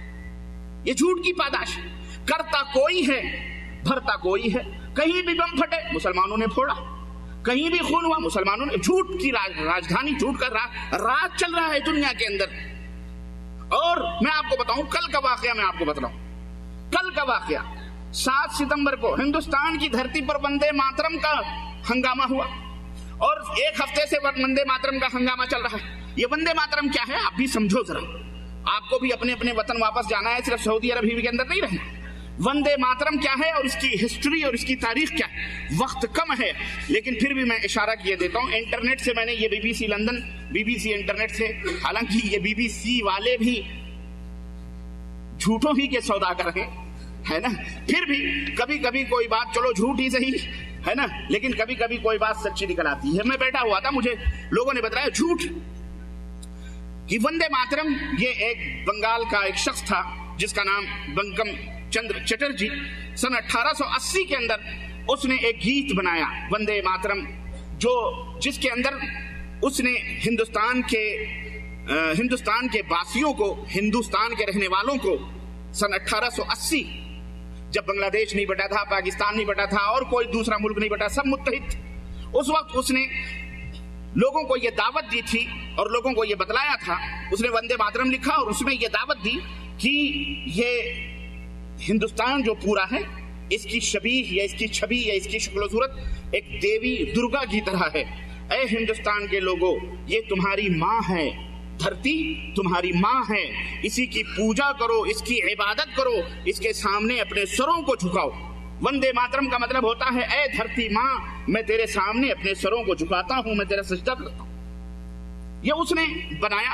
یہ جھوٹ کی پاداش. کرتا کوئی ہے، بھرتا کوئی ہے. کہیں بھی بم پھٹے، مسلمانوں نے پھوڑا. کہیں بھی خون ہوا، مسلمانوں نے. جھوٹ کی راجدھانی، جھوٹ کا راج چل رہا ہے دنیا کے اندر. اور میں آپ کو بتاؤں کل کا واقعہ، میں آپ کو بتلاؤں کل کا واقعہ. 7 ستمبر کو ہندوستان کی دھرتی پر وندے ماترم کا ہنگامہ ہوا اور ایک ہفتے سے وندے ماترم کا ہنگامہ چل رہا ہے. یہ وندے ماترم کیا ہے آپ بھی سمجھو ذرا. آپ کو بھی اپنے اپنے وطن واپس جانا ہے، صرف سعودی عرب ہی کے اندر نہیں رہنا. وندے ماترم کیا ہے اور اس کی ہسٹری اور اس کی تاریخ کیا ہے. وقت کم ہے لیکن پھر بھی میں اشارہ کیے دیتا ہوں. انٹرنیٹ سے میں نے یہ BBC لندن، BBC انٹرنیٹ سے، حالانکہ یہ BBC والے بھی جھوٹوں ہی کے سوداگر ہیں، ہے نا. پھر بھی کبھی کبھی کوئی بات چلو جھوٹ ہی صحیح ہے نا، لیکن کبھی کبھی کوئی بات سچی نکل آتی ہے. میں بیٹھا ہوا تھا، مجھے لوگوں نے بتایا جھوٹ کہ وندے ماترم یہ ایک بنگال کا ایک شخص تھا جس کا نام بنکم چندر چٹرجی. سن 1880 کے اندر اس نے ایک گیت بنایا وندے ماترم، جس کے اندر اس نے ہندوستان کے باسیوں کو، ہندوستان کے رہنے والوں کو سن 1880 جب بنگلہ دیش نہیں بٹا تھا، پاکستان نہیں بٹا تھا اور کوئی دوسرا ملک نہیں بٹا، سب متحد. اس وقت اس نے لوگوں کو یہ دعوت دی تھی اور لوگوں کو یہ بتلایا تھا. اس نے وندے ماترم لکھا اور اس میں یہ دعوت دی کہ یہ ہندوستان جو پورا ہے اس کی شبیہ یا اس کی چھبی یا اس کی شکل و صورت ایک دیوی درگا کی طرح ہے. اے ہندوستان کے لوگوں، یہ تمہاری ماں ہے، دھرتی تمہاری ماں ہے، اسی کی پوجا کرو، اس کی عبادت کرو، اس کے سامنے اپنے سروں کو جھکاؤ. وندے ماترم کا مطلب ہوتا ہے اے دھرتی ماں، میں تیرے سامنے اپنے سروں کو جھکاتا ہوں، میں تیرا سجدہ کرتا ہوں. یہ اس نے بنایا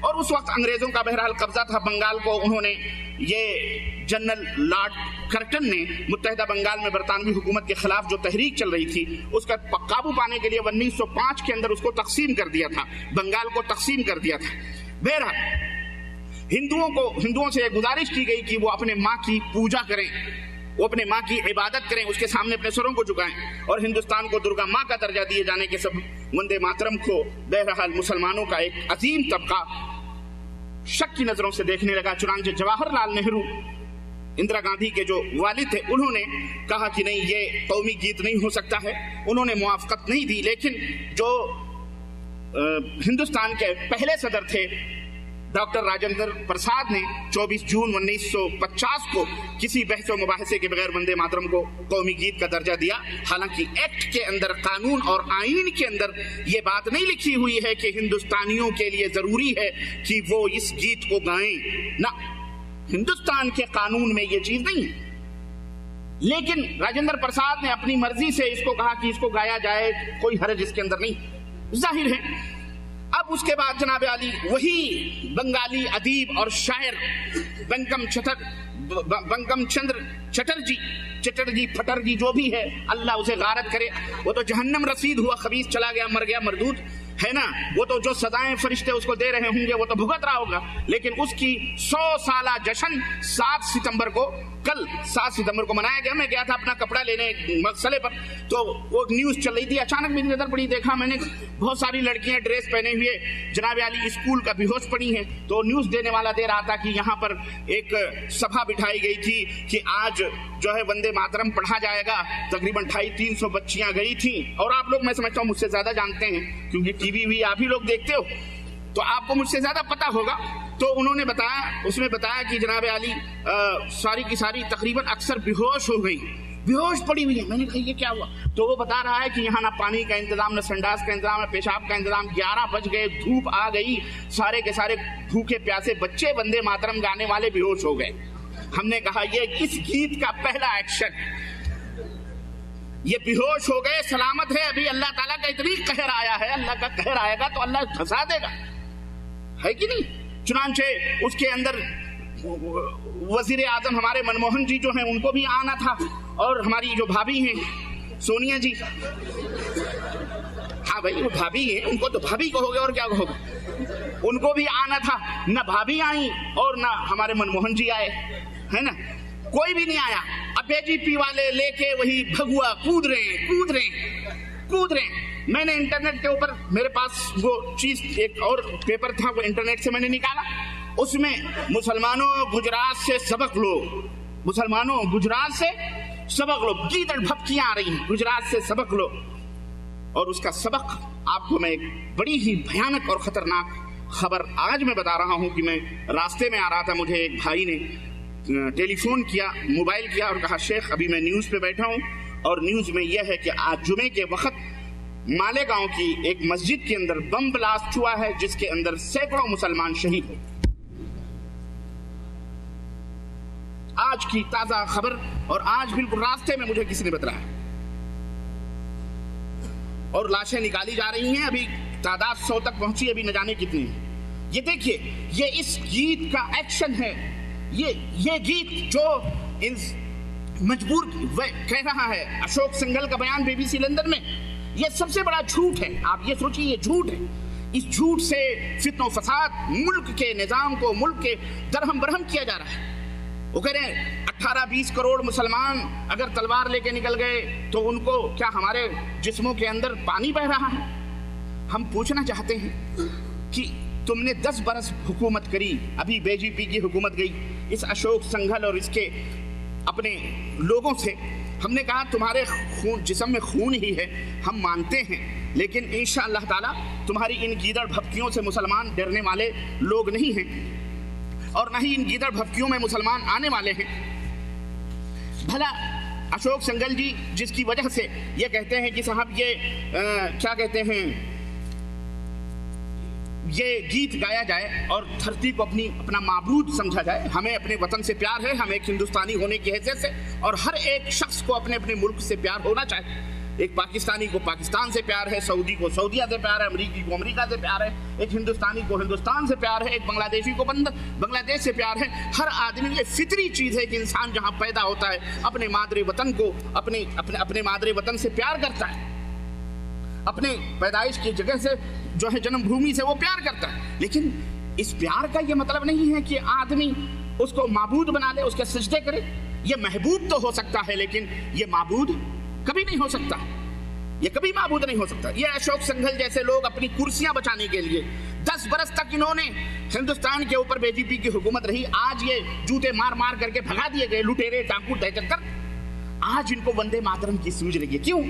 اور اس وقت انگریزوں کا بہرحال قبضہ تھا بنگال کو. انہوں نے یہ جنرل لارڈ کرٹن نے متحدہ بنگال میں برطانوی حکومت کے خلاف جو تحریک چل رہی تھی اس کا قابو پانے کے لیے 1905 کے اندر اس کو تقسیم کر دیا تھا، بنگال کو تقسیم کر دیا تھا. بہرحال ہندوؤں سے یہ گزارش کی گئی کہ وہ اپنے ماں کی پوجا کریں، وہ اپنے ماں کی عبادت کریں، اس کے سامنے اپنے سروں کو جھکائیں اور ہندوستان کو درگا ماں کا درجہ دیے جانے کے سب وندے ماترم کو بہرحال مسلمانوں کا ایک عظیم طبقہ شک کی نظروں سے دیکھنے لگا. چنانچہ جواہر لال نہرو، اندرا گاندھی کے جو والد تھے، انہوں نے کہا کہ نہیں یہ قومی گیت نہیں ہو سکتا ہے. انہوں نے موافقت نہیں دی. لیکن جو ہندوستان کے پہلے صدر تھے ڈاکٹر راجندر پرساد نے 24 جون 1950 کو کسی بحث و مباحثے کے بغیر وندے ماترم کو قومی گیت کا درجہ دیا. حالانکہ ایکٹ کے اندر، قانون اور آئین کے اندر یہ بات نہیں لکھی ہوئی ہے کہ ہندوستانیوں کے لیے ضروری ہے کہ وہ اس گیت کو گائیں. نہ، ہندوستان کے قانون میں یہ چیز نہیں ہے. لیکن راجندر پرساد نے اپنی مرضی سے اس کو کہا کہ اس کو گایا جائے، کوئی حرج اس کے اندر نہیں. ظاہر ہے اب اس کے بعد جناب علی وہی بنگالی ادیب اور شاعر بنکم چندر چٹرجی پھٹرجی جو بھی ہے، اللہ اسے غارت کرے، وہ تو جہنم رسید ہوا، خبیث چلا گیا، مر گیا، مردود ہے نا، وہ تو جو سزائیں فرشتے اس کو دے رہے ہوں گے وہ تو بھگت رہا ہوگا، لیکن اس کی 100 سالہ جشن 7 ستمبر کو کل 7 ستمبر کو منایا گیا۔ میں گیا تھا اپنا کپڑا لینے مسئلے پر، تو وہ نیوز چل رہی تھی، اچانک میری نظر پڑی، دیکھا میں نے بہت ساری لڑکیاں ڈریس پہنے ہوئے جناب علی اسکول کا بے ہوش پڑی ہیں، تو نیوز دینے والا دے رہا تھا کہ یہاں پر ایک سبھا بٹھائی گئی تھی کہ آج جو ہے وندے ماترم پڑھا جائے گا، تقریباً 250-300 بچیاں گئی تھیں، اور آپ لوگ میں سمجھتا ہوں مجھ سے زیادہ جانتے ہیں کیونکہ ٹی وی بھی آپ ہی لوگ دیکھتے ہو، تو آپ کو مجھ سے زیادہ پتا ہوگا۔ تو انہوں نے بتایا، اس میں بتایا کہ جناب علی ساری کی ساری تقریباً اکثر بے ہوش ہو گئی، بے ہوش پڑی ہوئی ہے۔ میں نے کہا یہ کیا ہوا؟ تو وہ بتا رہا ہے کہ یہاں نہ پانی کا انتظام، نہ سنڈاس کا انتظام، نہ پیشاب کا انتظام، 11 بج گئے، دھوپ آ گئی، سارے کے سارے بھوکے پیاسے بچے وندے ماترم گانے والے بے ہوش ہو گئے۔ ہم نے کہا یہ اس گیت کا پہلا ایکشن، یہ بے ہوش ہو گئے، سلامت ہے، ابھی اللہ تعالیٰ کا اتنی قہر آیا ہے، اللہ کا قہر آئے گا تو اللہ دھسا دے گا، ہے کہ نہیں؟ چنانچہ اس کے اندر وزیر اعظم ہمارے منموہن جی جو ہیں ان کو بھی آنا تھا، اور ہماری جو بھابھی ہیں سونیا جی، ہاں بھائی وہ بھابھی ہیں، ان کو تو بھابھی کہو گے اور کیا کہو گے، ان کو بھی آنا تھا، نہ بھابھی آئیں اور نہ ہمارے منموہن جی آئے، ہے نا، کوئی بھی نہیں آیا۔ اب بی جے پی والے لے کے وہی بھگوا کود رہے ہیں۔ میں نے انٹرنیٹ کے اوپر، میرے پاس وہ چیز ایک اور پیپر تھا، وہ انٹرنیٹ سے میں نے نکالا، اس میں مسلمانوں گجرات سے سبق لو، مسلمانوں گجرات سے سبق لو، گیدڑ بھپکیاں آ رہی ہیں، گجرات سے سبق لو، اور اس کا سبق آپ کو میں ایک بڑی ہی بھیانک اور خطرناک خبر آج میں بتا رہا ہوں کہ میں راستے میں آ رہا تھا، مجھے ایک بھائی نے ٹیلی فون کیا، موبائل کیا اور کہا شیخ ابھی میں نیوز پہ بیٹھا ہوں، اور نیوز میں یہ ہے کہ آج جمعے کے وقت مالیگاؤں کی ایک مسجد کے اندر بم بلاسٹ ہوا ہے جس کے اندر سینکڑوں مسلمان شہید ہوئے۔ آج کی تازہ خبر، اور آج بالکل راستے میں مجھے کسی نے بتایا، اور لاشیں نکالی جا رہی ہیں، ابھی تعداد 100 تک پہنچی، ابھی نہ جانے کتنی ہیں۔ یہ دیکھیے، یہ اس گیت کا ایکشن ہے، یہ گیت جو مجبور کہہ رہا ہے اشوک سنگھل کا بیان بی بی سی لندن میں، یہ سب سے بڑا جھوٹ ہے۔ آپ یہ سوچیے یہ جھوٹ ہے، اس جھوٹ سے فتن و فساد، ملک کے نظام کو، ملک کے درہم برہم کیا جا رہا ہے۔ وہ کہہ رہے ہیں 18-20 کروڑ مسلمان اگر تلوار لے کے نکل گئے تو ان کو کیا ہمارے جسموں کے اندر پانی بہ رہا ہے؟ ہم پوچھنا چاہتے ہیں کہ تم نے 10 برس حکومت کری، ابھی بی جے پی کی حکومت گئی، اس اشوک سنگھل اور اس کے اپنے لوگوں سے ہم نے کہا تمہارے جسم میں خون ہی ہے، ہم مانتے ہیں، لیکن انشاءاللہ تعالی تمہاری ان گیدڑ بھپکیوں سے مسلمان ڈرنے والے لوگ نہیں ہیں، اور نہ ہی ان گیدڑ بھپکیوں میں مسلمان آنے والے ہیں۔ بھلا اشوک سنگھل جی جس کی وجہ سے یہ کہتے ہیں کہ صاحب یہ کیا کہتے ہیں، یہ گیت گایا جائے اور دھرتی کو اپنا معبود سمجھا جائے، ہمیں اپنے وطن سے پیار ہے، ہم ایک ہندوستانی ہونے کی حیثیت سے، اور ہر ایک شخص کو اپنے اپنے ملک سے پیار ہونا چاہیے۔ ایک پاکستانی کو پاکستان سے پیار ہے، سعودی کو سعودیہ سے پیار ہے، امریکی کو امریکہ سے پیار ہے، ایک ہندوستانی کو ہندوستان سے پیار ہے، ایک بنگلہ دیشی کو بنگلہ دیش سے پیار ہے۔ ہر آدمی یہ فطری چیز ہے کہ انسان جہاں پیدا ہوتا ہے اپنے مادر وطن کو اپنے مادر وطن سے پیار کرتا ہے، اپنے پیدائش کی جگہ سے جو ہے جنم بھومی سے وہ پیار کرتا ہے، لیکن اس پیار کا یہ مطلب نہیں ہے کہ آدمی اس کو معبود بنا لے، اس کے سجدے کرے۔ یہ محبوب تو ہو سکتا ہے لیکن یہ معبود کبھی نہیں ہو سکتا، یہ کبھی معبود نہیں ہو سکتا۔ یہ اشوک سنگھل جیسے لوگ اپنی کرسیاں بچانے کے لیے 10 برس تک انہوں نے ہندوستان کے اوپر بی جے پی کی حکومت رہی، آج یہ جوتے مار مار کر کے بھگا دیے گئے لٹیرے ڈاکو دہشت گرد، آج ان کو وندے ماترم کی سوج لگی ہے۔ کیوں؟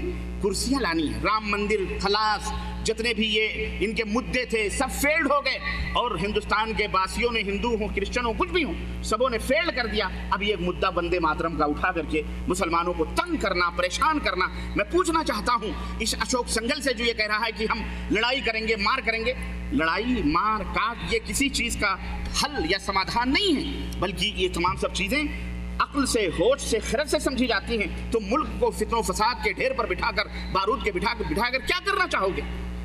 کرسیاں لانی ہے، رام مندر، خلاص، جتنے بھی یہ ان کے مدے تھے سب فیلڈ ہو گئے، اور ہندوستان کے باسیوں نے، ہندو ہوں کرسچن ہوں کچھ بھی ہوں، سبوں نے فیلڈ کر دیا۔ اب یہ مدعا وندے ماترم کا اٹھا کر کے مسلمانوں کو تنگ کرنا، پریشان کرنا۔ میں پوچھنا چاہتا ہوں اس اشوک سنگھل سے جو یہ کہہ رہا ہے کہ ہم لڑائی کریں گے، مار کریں گے، لڑائی مار کاٹ یہ کسی چیز کا حل یا سمادھان نہیں ہے، بلکہ یہ تمام سب چیزیں عقل سے، ہوش سے، خرد سے سمجھی جاتی ہیں۔ تو ملک کو فتن و فساد کے ڈھیر پر بٹھا کر، بارود کے بٹھا کر کیا کرنا چاہو گے؟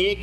1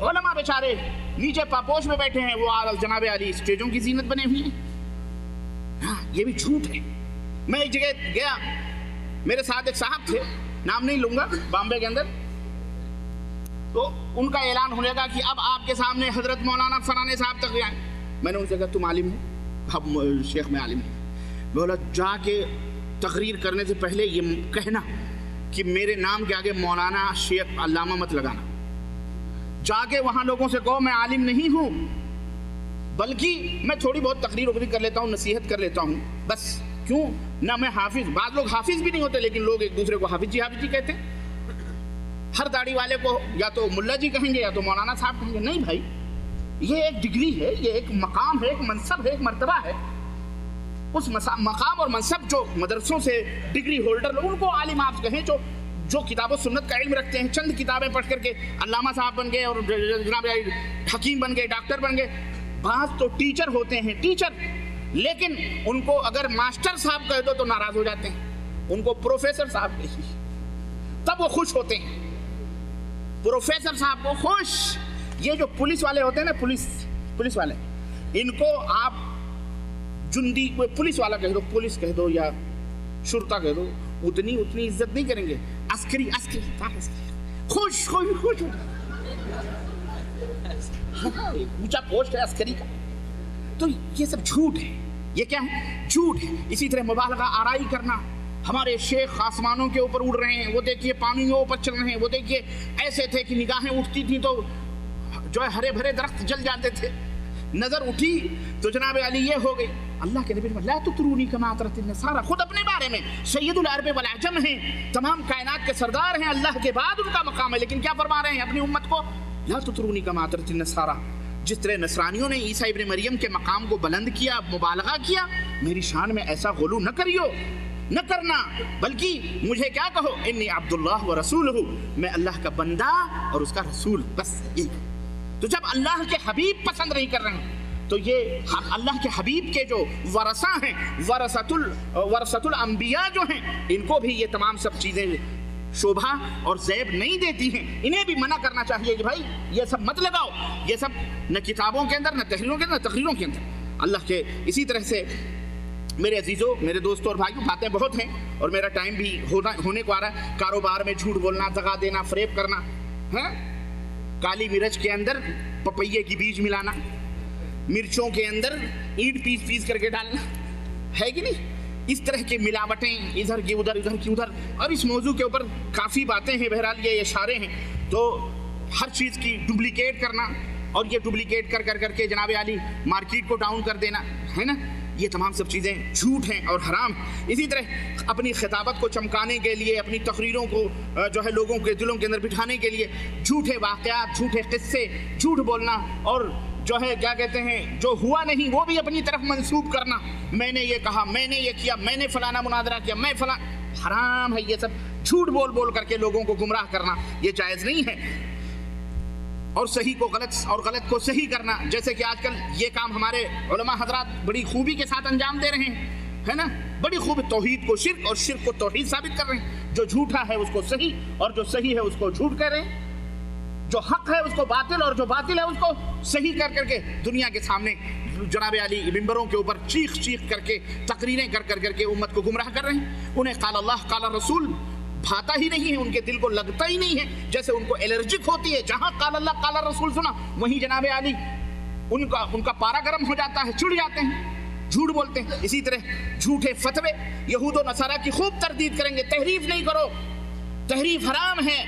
علماء بیچارے نیچے پاپوش میں بیٹھے ہیں، وہ جناب علی اسٹیجوں کی زینت بنے ہوئی ہیں. ہاں یہ بھی جھوٹ ہے. میں ایک جگہ گیا، میرے ساتھ ایک صاحب تھے، نام نہیں لوں گا، بامبے کے اندر، تو ان کا اعلان ہونے لگا کہ اب آپ کے سامنے حضرت مولانا فلانے صاحب تک آئے. میں نے ان سے کہا تم عالم ہو؟ اب شیخ میں عالم ہوں. بولا جا کے تقریر کرنے سے پہلے یہ کہنا کہ میرے نام کے آگے مولانا شیخ علامہ مت لگانا. جا کے وہاں لوگوں سے کہو میں عالم نہیں ہوں، بلکہ میں تھوڑی بہت تقریر وقریر کر لیتا ہوں، نصیحت کر لیتا ہوں بس. کیوں نہ میں حافظ، بعض لوگ حافظ بھی نہیں ہوتے لیکن لوگ ایک دوسرے کو حافظ جی کہتے ہیں. ہر داڑھی والے کو یا تو ملا جی کہیں گے یا تو مولانا صاحب کہیں گے. نہیں بھائی، یہ ایک ڈگری ہے، یہ ایک مقام ہے، ایک منصب ہے، ایک مرتبہ ہے. اس مقام اور منصب جو مدرسوں سے ڈگری ہولڈر لوگ، ان کو عالم آپ کہیں، جو کتاب و سنت کا علم رکھتے ہیں، چند کتابیں پڑھ کر کے علامہ صاحب بن گئے اور جناب حکیم بن گئے، ڈاکٹر بن گئے. بعض تو ٹیچر ہوتے ہیں، ٹیچر، لیکن ان کو اگر ماسٹر صاحب کہہ دو تو ناراض ہو جاتے ہیں. ان کو پروفیسر صاحب کہیے تب وہ خوش ہوتے ہیں. پروفیسر صاحب کو خوش. یہ جو پولیس والے ہوتے ہیں نا، پولیس والے، ان کو آپ جندی پولیس والا کہہ دو، پولیس کہہ دو یا شرطا کہہ دو، اتنی عزت نہیں کریں گے. عسکری خوش اونچا پوسٹ ہے عسکری کا. تو یہ سب جھوٹ ہے. یہ کیا ہے؟ جھوٹ ہے. اسی طرح مبالغہ آرائی کرنا. ہمارے شیخ آسمانوں کے اوپر اڑ رہے ہیں، وہ دیکھیے پانیوں کے اوپر چل رہے ہیں، وہ دیکھیے ایسے تھے کہ نگاہیں اٹھتی تھیں تو جو ہے ہرے بھرے درخت جل جاتے تھے. نظر اٹھی تو جناب علی یہ ہو گئی. اللہ کے نبی لا تطرونی کما اطرت النصارى، خود اپنے بارے میں سید العرب والعجم ہیں، تمام کائنات کے سردار ہیں، اللہ کے بعد ان کا مقام ہے. لیکن کیا فرما رہے ہیں اپنی امت کو؟ لا تطرونی کما اطرت النصارى. جس طرح نصرانیوں نے عیسیٰ ابن مریم کے مقام کو بلند کیا، مبالغہ کیا، میری شان میں ایسا غلو نہ کریو، نہ کرنا، بلکہ مجھے کیا کہو، انی عبداللہ و رسولہ، میں اللہ کا بندہ اور اس کا رسول. بس یہ. تو جب اللہ کے حبیب پسند نہیں کر رہے ہیں تو یہ اللہ کے حبیب کے جو ورثہ ہیں، ورثۃ الانبیاء جو ہیں، ان کو بھی یہ تمام سب چیزیں شوبھا اور زیب نہیں دیتی ہیں. انہیں بھی منع کرنا چاہیے کہ بھائی یہ سب مت لگاؤ. یہ سب نہ کتابوں کے اندر، نہ تحریروں کے اندر، نہ تقریروں کے اندر. اللہ کے اسی طرح سے میرے عزیزوں، میرے دوستوں اور بھائیوں، باتیں بہت ہیں اور میرا ٹائم بھی ہونے کو آ رہا ہے. کاروبار میں جھوٹ بولنا، دغا دینا، فریب کرنا، کالی مرچ کے اندر پپیے کی بیج ملانا، مرچوں کے اندر اینٹ پیس کر کے ڈالنا، ہے کہ نہیں؟ اس طرح کی ملاوٹیں ادھر کی ادھر، ادھر کی ادھر. اور اس موضوع کے اوپر کافی باتیں ہیں، بہرحال یہ اشارے ہیں. تو ہر چیز کی ڈپلیکیٹ کرنا اور یہ ڈپلیکیٹ کر کے جناب علی مارکیٹ کو ڈاؤن کر دینا، ہے نا، یہ تمام سب چیزیں جھوٹ ہیں اور حرام. اسی طرح اپنی خطابت کو چمکانے کے لیے، اپنی تقریروں کو جو ہے لوگوں کے دلوں کے اندر بٹھانے کے لیے جھوٹے واقعات، جھوٹے قصے، جھوٹ بولنا اور جو ہے کیا کہتے ہیں جو ہوا نہیں وہ بھی اپنی طرف منسوب کرنا. میں نے یہ کہا، میں نے یہ کیا، میں نے فلانا مناظرہ کیا، میں فلاں. حرام ہے یہ سب. جھوٹ بول کر کے لوگوں کو گمراہ کرنا یہ جائز نہیں ہے. اور صحیح کو غلط اور غلط کو صحیح کرنا، جیسے کہ آج کل یہ کام ہمارے علماء حضرات بڑی خوبی کے ساتھ انجام دے رہے ہیں، ہے نا، بڑی خوب. توحید کو شرک اور شرک کو توحید ثابت کر رہے ہیں. جو جھوٹا ہے اس کو صحیح اور جو صحیح ہے اس کو جھوٹ کہہ رہے ہیں. جو حق ہے اس کو باطل اور جو باطل ہے اس کو صحیح کر کے دنیا کے سامنے جناب علی ممبروں کے اوپر چیخ کر کے تقریریں کر کے امت کو گمراہ کر رہے ہیں. انہیں قال اللہ قال رسول بھاتا ہی نہیں ہے، ان کے دل کو لگتا ہی نہیں ہے. جیسے ان کو الرجک ہوتی ہے، جہاں قال اللہ قال رسول سنا وہیں جناب علی ان کا پارا گرم ہو جاتا ہے، چڑ جاتے ہیں، جھوٹ بولتے ہیں. اسی طرح جھوٹے فتوے یہود و نصارہ کی خوب تردید کریں گے. تحریف نہیں کرو، تحریف حرام ہے.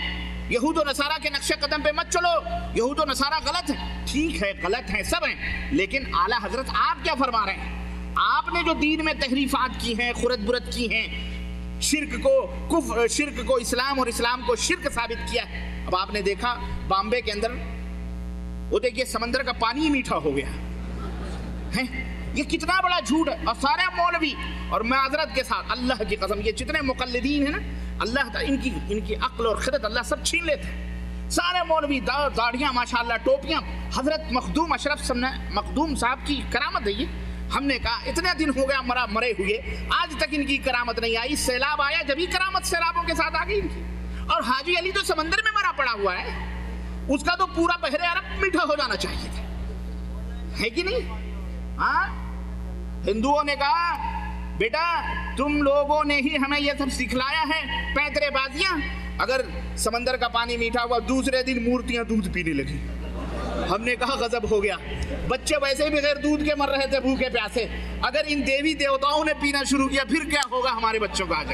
یہود و نصارہ کے نقش قدم پہ مت چلو. یہود و نصارہ غلط ہے، ٹھیک ہے، غلط ہیں، سب ہیں، لیکن اعلیٰ حضرت آپ کیا فرما رہے ہیں؟ آپ نے جو دین میں تحریفات کی ہیں، خرد برد کی ہیں، شرک کو اسلام اور اسلام کو شرک ثابت کیا ہے. اب آپ نے دیکھا بامبے کے اندر وہ دیکھیے سمندر کا پانی میٹھا ہو گیا ہے. یہ کتنا بڑا جھوٹ ہے. اور سارے مولوی، اور معذرت کے ساتھ اللہ کی قسم یہ جتنے مقلدین ہیں نا، اللہ تعالیٰ ان کی عقل اور خرد اللہ سب چھین لیتے ہیں. سارے مولوی داڑیاں ماشاءاللہ، ٹوپیاں. حضرت مخدوم اشرف مخدوم صاحب کی کرامت ہے یہ. ہم نے کہا اتنے دن ہو گیا مرے ہوئے، آج تک ان کی کرامت نہیں آئی. سیلاب آیا جبھی کرامت سیلابوں کے ساتھ آ گئی ان کی. اور حاجی علی تو سمندر میں مرا پڑا ہوا ہے. اس کا تو پورا بحر عرب میٹھا ہو جانا چاہیے تھا، ہے کہ نہیں؟ ہاں، ہندوؤں نے کہا بیٹا تم لوگوں نے ہی ہمیں یہ سب سکھلایا ہے، پیترے بازیاں۔ اگر سمندر کا پانی میٹھا ہوا، دوسرے دن مورتیاں دودھ پینے لگی۔ ہم نے کہا غضب ہو گیا، بچے ویسے بھی غیر دودھ کے مر رہے تھے بھوکے پیاسے، اگر ان دیوی دیوتاؤں نے پینا شروع کیا پھر کیا ہوگا ہمارے بچوں کا آج۔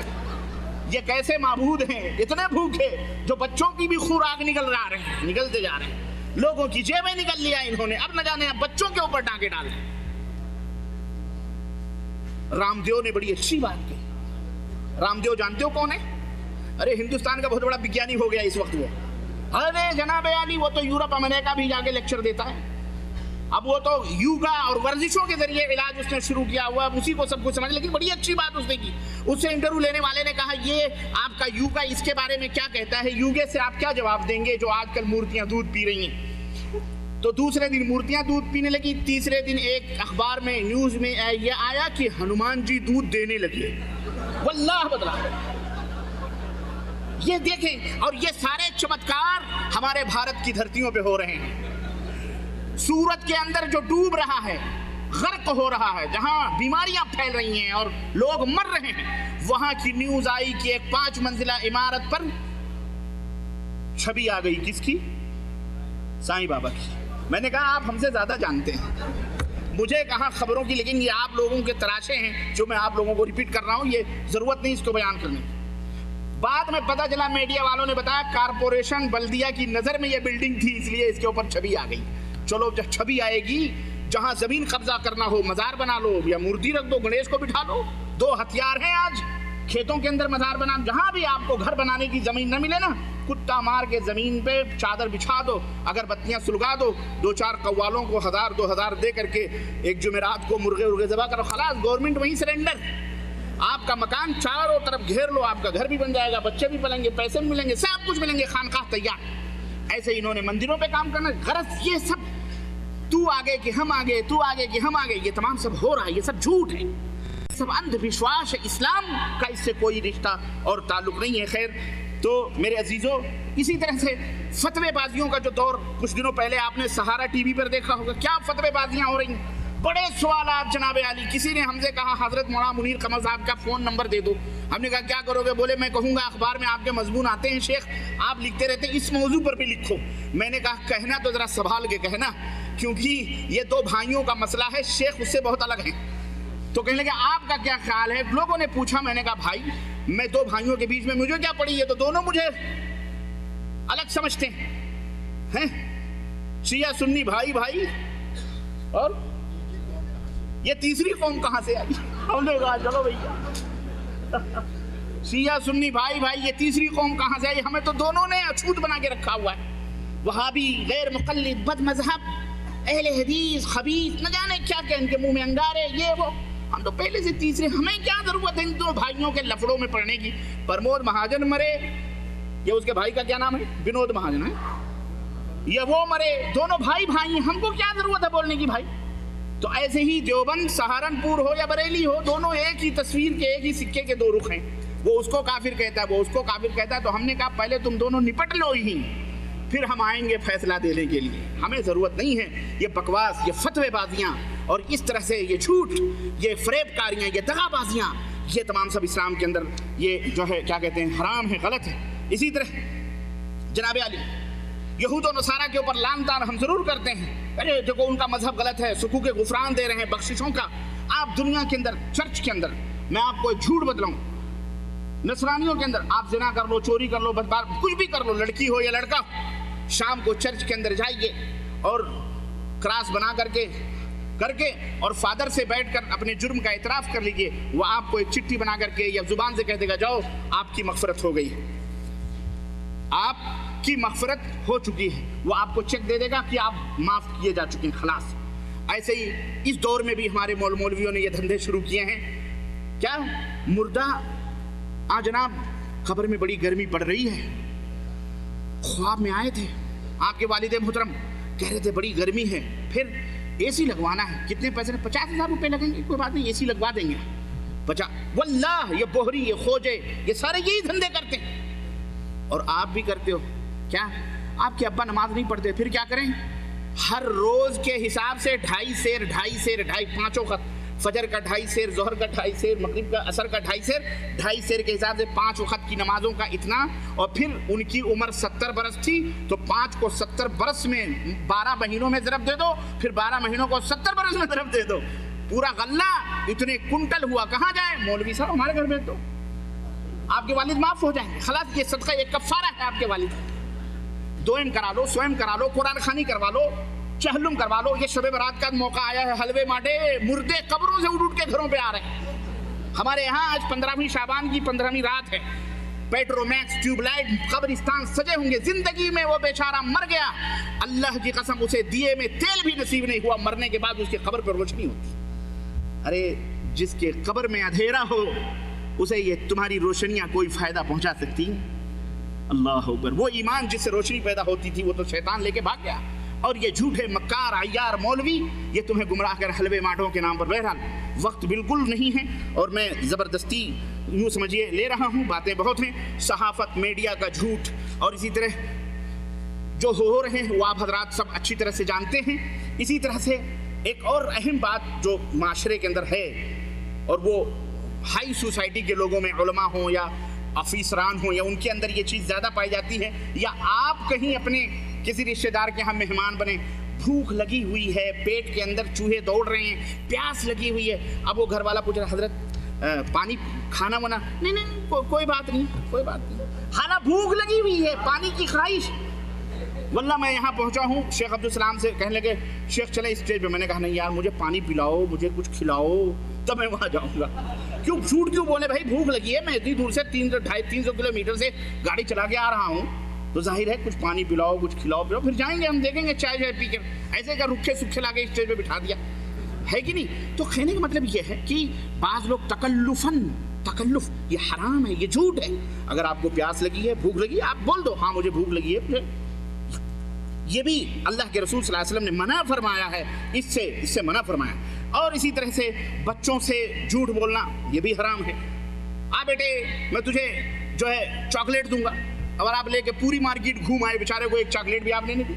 یہ کیسے معبود ہیں اتنے بھوکے جو بچوں کی بھی خوراک نکلتے جا رہے ہیں، لوگوں کی جیبیں نکل لیا انہوں نے، اب نہ جانے اب بچوں کے اوپر ڈانکے ڈال رہے ہیں۔ رام دیو نے بڑی اچھی بات کی۔ رام دیو جانتے ہو کون ہے؟ ارے ہندوستان کا بہت بڑا وگیانی ہو گیا اس وقت وہ۔ ارے جناب عالی وہ تو یورپ امریکہ بھی جا کے لیکچر دیتا ہے، اب وہ تو یوگا اور ورزشوں کے ذریعے علاج اس نے شروع کیا ہوا، اسی کو سب کچھ سمجھ، لیکن بڑی اچھی بات اس نے کی۔ اس سے انٹرویو لینے والے نے کہا یہ آپ کا یوگا اس کے بارے میں کیا کہتا ہے، یوگے سے آپ کیا جواب دیں گے جو آج کل مورتیاں دودھ پی رہی ہیں؟ تو دوسرے دن مورتیاں دودھ پینے لگی، تیسرے دن ایک اخبار میں نیوز میں یہ آیا کہ ہنومان جی دودھ دینے لگے۔ واللہ بدلا یہ دیکھیں، اور یہ سارے چمتکار ہمارے بھارت کی دھرتیوں پہ ہو رہے ہیں۔ سورت کے اندر جو ڈوب رہا ہے، غرق ہو رہا ہے، جہاں بیماریاں پھیل رہی ہیں اور لوگ مر رہے ہیں، وہاں کی نیوز آئی کہ ایک 5 منزلہ عمارت پر چھبی آ گئی، کس کی؟ سائیں بابا کی۔ میں نے کہا آپ ہم سے زیادہ جانتے ہیں، مجھے کہاں خبروں کی، لیکن یہ آپ لوگوں کے تراشے ہیں جو میں آپ لوگوں کو ریپیٹ کر رہا ہوں، یہ ضرورت نہیں اس کو بیان کرنے کی۔ بعد میں پتہ چلا میڈیا والوں نے بتایا کارپوریشن بلدیہ کی نظر میں یہ بلڈنگ تھی، اس لیے اس کے اوپر چھبی آ گئی۔ چلو جب چھبی آئے گی، جہاں زمین قبضہ کرنا ہو مزار بنا لو یا مورتی رکھ دو، گنیش کو بٹھا دو، 2 ہتھیار ہیں آج کھیتوں کے اندر مزار بنا، جہاں بھی آپ کو گھر بنانے کی زمین نہ ملے نا، کتا مار کے زمین پہ چادر بچھا دو، اگر بتیاں سلگا دو، 2-4 قوالوں کو 1000-2000 دے کر کے ایک جمعرات کو مرغے ذبح کرو، خلاص گورنمنٹ وہیں سرنڈر۔ آپ کا مکان چاروں طرف گھیر لو، آپ کا گھر بھی بن جائے گا، بچے بھی پلیں گے، پیسے بھی ملیں گے، سب کچھ ملیں گے، خانقاہ تیار۔ ایسے انہوں نے مندروں پہ کام کرنا، غرض یہ سب تو آگے کہ ہم آگے، تو آگے کہ ہم آگے، یہ تمام سب ہو رہا ہے، یہ سب جھوٹ ہے، سب اندھ وشواس ہے، اسلام کا اس سے کوئی رشتہ اور تعلق نہیں ہے۔ خیر تو میرے عزیزوں، اسی طرح سے فتوے بازیوں کا جو دور کچھ دنوں پہلے آپ نے سہارا ٹی وی پر دیکھا ہوگا، کیا فتوے بازیاں ہو رہی ہیں، بڑے سوالات جناب عالی۔ کسی نے ہم سے کہا حضرت مولانا منیر قمر صاحب کا فون نمبر دے دو، ہم نے کہا کیا کرو گے؟ بولے میں کہوں گا اخبار میں آپ کے مضمون آتے ہیں شیخ، آپ لکھتے رہتے ہیں، اس موضوع پر بھی لکھو۔ میں نے کہا کہنا تو ذرا سنبھال کے کہنا، کیونکہ یہ 2 بھائیوں کا مسئلہ ہے، شیخ اس سے بہت الگ ہے۔ تو کہنے لگے آپ کا کیا خیال ہے؟ لوگوں نے پوچھا، میں نے کہا بھائی میں 2 بھائیوں کے بیچ میں مجھے کیا پڑی، یہ تو دونوں مجھے الگ سمجھتے ہیں، شیعہ سنی بھائی بھائی، اور یہ تیسری قوم کہاں سے آئی؟ ہم نے کہا چلو بھیا شیعہ سنی بھائی بھائی، یہ تیسری قوم کہاں سے آئی؟ ہمیں تو دونوں نے اچھوت بنا کے رکھا ہوا ہے، وہابی، غیر مقلد، بد مذہب، اہل حدیث، خبیث، نہ جانے کیا کہ ان کے منہ میں انگارے، یہ وہ، ہم تو پہلے سے تیسرے، ہمیں کیا ضرورت ہے ان 2 بھائیوں کے لفڑوں میں پڑنے کی؟ پرمود مہاجن مرے، یہ اس کے بھائی کا کیا نام ہے؟ بنود مہاجن ہے، یہ وہ مرے، دونوں بھائی ہیں، ہم کو کیا ضرورت ہے بولنے کی بھائی؟ تو ایسے ہی دیوبند، سہارنپور ہو یا بریلی ہو، دونوں ایک ہی تصویر کے، ایک ہی سکے کے 2 رخ ہیں، وہ اس کو کافر کہتا ہے، وہ اس کو کافر کہتا ہے۔ تو ہم نے کہا پہلے تم دونوں نپٹ لو ہی، پھر ہم آئیں گے فیصلہ دینے کے لیے، ہمیں ضرورت نہیں ہے یہ بکواس، یہ فتوے بازیاں، اور اس طرح سے یہ جھوٹ، یہ فریب کاریاں، یہ دغا بازیاں، یہ تمام سب اسلام کے اندر یہ جو ہے کیا کہتے ہیں، حرام ہے، غلط ہے۔ اسی طرح جناب علی یہود و نصارہ کے اوپر لعن طعن ہم ضرور کرتے ہیں، ارے دیکھو ان کا مذہب غلط ہے، سکوک غفران دے رہے ہیں، بخششوں کا۔ آپ دنیا کے اندر، چرچ کے اندر، میں آپ کو ایک جھوٹ بتلاؤں، نصرانیوں کے اندر آپ زنا کر لو، چوری کر لو، بدکار کچھ بھی کر لو، لڑکی ہو یا لڑکا، شام کو چرچ کے اندر جائیے اور کراس بنا کر کے اور فادر سے بیٹھ کر اپنے جرم کا اعتراف کر لیجئے، وہ آپ کو ایک چٹھی بنا کر کے یا زبان سے کہہ دے گا جاؤ آپ کی مغفرت ہو گئی، آپ کی مغفرت ہو چکی ہے، وہ آپ کو چیک دے دے گا کہ آپ معاف کیے جا چکے ہیں، خلاص۔ ایسے ہی اس دور میں بھی ہمارے مولویوں نے یہ دھندے شروع کیے ہیں، کیا مردہ جناب قبر میں بڑی گرمی پڑ رہی ہے، خواب میں آئے تھے آپ کے والد محترم، کہہ رہے تھے بڑی گرمی ہے، پھر اے سی لگوانا ہے، کتنے پیسے؟ 50,000 روپے لگیں گے، کوئی بات نہیں، اے سی لگوا دیں گے۔ واللہ یہ بوہری، یہ خوجے، یہ سارے یہی دھندے کرتے ہیں، اور آپ بھی کرتے ہو۔ کیا آپ کے ابا نماز نہیں پڑھتے، پھر کیا کریں؟ ہر روز کے حساب سے 2.5 سیر 5 خط، فجر کا 2.5 سیر، ظہر کا 2.5 سیر، مغرب کا عصر کا 2.5 سیر، 2.5 سیر کے حساب سے 5 وقت کی نمازوں کا اتنا، اور پھر ان کی عمر 70 برس تھی تو 5 کو 70 برس میں 12 مہینوں میں ضرب دے دو، پھر 12 مہینوں کو 70 برس میں ضرب دے دو، پورا غلہ اتنے کنٹل ہوا، کہاں جائے؟ مولوی صاحب ہمارے گھر بھیج دو، آپ کے والد معاف ہو جائیں گے، خلاص یہ صدقہ، یہ کفارہ ہے آپ کے والد، دوئم کرا لو، سوئم کرا لو، قرآن خوانی کروا لو، چہلم کروا لو۔ یہ شب برات کا موقع آیا ہے، حلوے ماڈے مردے قبروں سے اٹھ کے گھروں پہ آ رہے ہیں۔ ہمارے یہاں آج 15ویں شعبان کی 15ویں رات ہے، پیٹرو میکس، ٹیوب لائٹ، قبرستان سجے ہوں گے، زندگی میں وہ بیچارہ مر گیا، اللہ کی قسم اسے دیے میں تیل بھی نصیب نہیں ہوا، مرنے کے بعد اس کی قبر پر روشنی ہوتی۔ ارے جس کے قبر میں اندھیرا ہو اسے یہ تمہاری روشنیاں کوئی فائدہ پہنچا سکتی؟ اللہ اکبر۔ وہ ایمان جس سے روشنی پیدا ہوتی تھی وہ تو شیطان لے کے بھاگ گیا، اور یہ جھوٹے مکار عیار مولوی یہ تمہیں گمراہ کر حلوے ماٹوں کے نام پر۔ بہرحال وقت بالکل نہیں ہے اور میں زبردستی یوں سمجھیے لے رہا ہوں، باتیں بہت ہیں، صحافت، میڈیا کا جھوٹ اور اسی طرح جو ہو رہے ہیں وہ آپ حضرات سب اچھی طرح سے جانتے ہیں۔ اسی طرح سے ایک اور اہم بات جو معاشرے کے اندر ہے، اور وہ ہائی سوسائٹی کے لوگوں میں، علماء ہوں یا افیسران ہوں، یا ان کے اندر یہ چیز زیادہ پائی جاتی ہے، یا آپ کہیں اپنے کسی رشتہ دار کے ہم مہمان بنے، بھوک لگی ہوئی ہے، پیٹ کے اندر چوہے دوڑ رہے ہیں، پیاس لگی ہوئی ہے، اب وہ گھر والا پوچھ رہا حضرت پانی کھانا ونا، نہیں کوئی بات نہیں، کوئی بات نہیں، حالانکہ بھوک لگی ہوئی ہے، پانی کی خواہش۔ واللہ میں یہاں پہنچا ہوں، شیخ عبدالسلام سے کہنے لگے شیخ چلیں اسٹیج پہ، میں نے کہا نہیں یار مجھے پانی پلاؤ، مجھے کچھ کھلاؤ تب میں وہاں جاؤں گا۔ کیوں جھوٹ کیوں بولے بھائی، بھوک لگی ہے، میں اتنی دور سے 300 کلومیٹر سے گاڑی چلا کے آ رہا ہوں، تو ظاہر ہے کچھ پانی پلاؤ، کچھ کھلاؤ پلاؤ، پھر جائیں گے ہم دیکھیں گے چائے پی کر، ایسے کیا رکھے سکھے لا کے اسٹیج پہ بٹھا دیا ہے کہ نہیں؟ تو کہنے کا مطلب یہ ہے کہ بعض لوگ تکلف یہ حرام ہے، یہ جھوٹ ہے۔ اگر آپ کو پیاس لگی ہے، بھوک لگی ہے، آپ بول دو ہاں مجھے بھوک لگی ہے، یہ بھی اللہ کے رسول صلی اللہ علیہ وسلم نے منع فرمایا ہے، اس سے منع فرمایا۔ اور اسی طرح سے بچوں سے جھوٹ بولنا یہ بھی حرام ہے۔ بیٹے میں تجھے جو ہے چاکلیٹ دوں گا، اور آپ لے کے پوری مارکیٹ گھوم آئے، بیچارے کو ایک چاکلیٹ بھی آپ نے نہیں دی،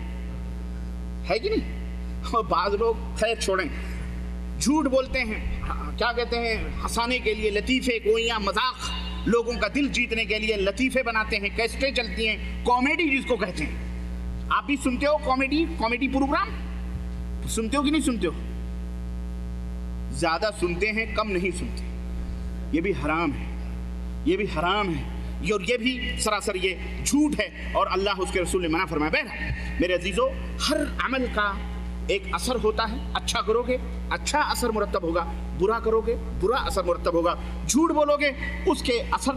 ہے کہ نہیں؟ اور بعض لوگ خیر چھوڑیں، جھوٹ بولتے ہیں، کیا کہتے ہیں، ہنسانے کے لیے لطیفے، گوئیاں، مذاق، لوگوں کا دل جیتنے کے لیے لطیفے بناتے ہیں، کیسٹیں چلتی ہیں، کامیڈی جس کو کہتے ہیں۔ آپ بھی سنتے ہو کامیڈی پروگرام؟ سنتے ہو کہ نہیں سنتے ہو؟ زیادہ سنتے ہیں، کم نہیں سنتے، یہ بھی حرام ہے، یہ بھی حرام ہے، اور یہ بھی سراسر یہ جھوٹ ہے، اور اللہ اس کے رسول نے منع فرمایا۔ بہرحال میرے عزیزو، ہر عمل کا ایک اثر ہوتا ہے، اچھا کرو گے اچھا اثر مرتب ہوگا، برا کرو گے برا اثر مرتب ہوگا، جھوٹ بولو گے اس کے اثر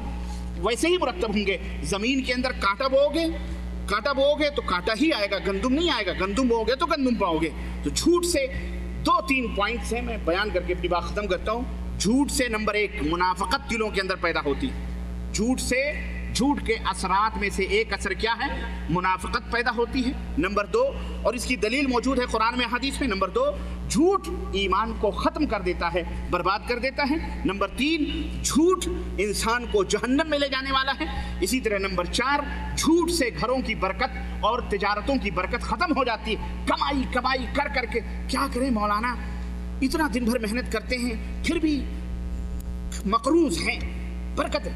ویسے ہی مرتب ہوں گے۔ زمین کے اندر کانٹا بو گے تو کانٹا ہی آئے گا، گندم نہیں آئے گا، گندم بو گے تو گندم پاؤ گے۔ تو جھوٹ سے 2-3 پوائنٹس ہیں، میں بیان کر کے اپنی بات ختم کرتا ہوں۔ جھوٹ سے نمبر 1 منافقت دلوں کے اندر پیدا ہوتی، جھوٹ کے اثرات میں سے ایک اثر کیا ہے؟ منافقت پیدا ہوتی ہے۔ نمبر 2، اور اس کی دلیل موجود ہے قرآن میں حدیث میں، نمبر 2 جھوٹ ایمان کو ختم کر دیتا ہے، برباد کر دیتا ہے۔ نمبر 3 جھوٹ انسان کو جہنم میں لے جانے والا ہے۔ اسی طرح نمبر 4 جھوٹ سے گھروں کی برکت اور تجارتوں کی برکت ختم ہو جاتی ہے۔ کمائی کر کے کیا کریں مولانا، اتنا دن بھر محنت کرتے ہیں پھر بھی مقروض ہیں، برکت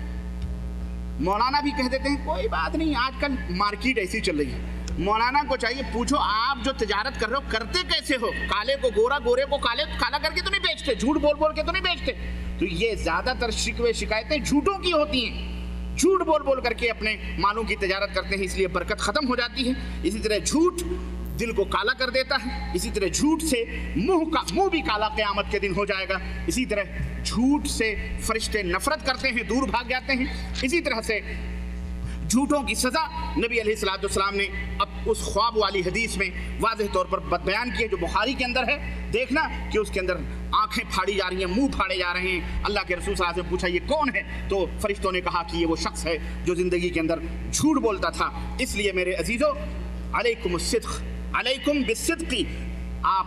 مولانا بھی کہہ دیتے ہیں کوئی بات نہیں، آج کل مارکیٹ ایسی چل رہی ہے۔ مولانا کو چاہیے پوچھو آپ جو تجارت کر رہے ہو کرتے کیسے ہو؟ کالے کو گورا، گورے کو کالا کر کے تو نہیں بیچتے، جھوٹ بول کے تو نہیں بیچتے۔ تو یہ زیادہ تر شکوے شکایتیں جھوٹوں کی ہوتی ہیں، جھوٹ بول کر کے اپنے مالوں کی تجارت کرتے ہیں، اس لیے برکت ختم ہو جاتی ہے۔ اسی طرح جھوٹ دل کو کالا کر دیتا ہے، اسی طرح جھوٹ سے منہ بھی کالا قیامت کے دن ہو جائے گا۔ اسی طرح جھوٹ سے فرشتے نفرت کرتے ہیں، دور بھاگ جاتے ہیں۔ اسی طرح سے جھوٹوں کی سزا نبی علیہ الصلوۃ والسلام نے اب اس خواب والی حدیث میں واضح طور پر بیان کی ہے جو بخاری کے اندر ہے۔ دیکھنا کہ اس کے اندر آنکھیں پھاڑی جا رہی ہیں، منہ پھاڑے جا رہے ہیں۔ اللہ کے رسول صلی اللہ علیہ وسلم پوچھا یہ کون ہے؟ تو فرشتوں نے کہا کہ یہ وہ شخص ہے جو زندگی کے اندر جھوٹ بولتا تھا۔ اس لیے میرے عزیزو، علیکم الصدق، علیکم بالصدق، آپ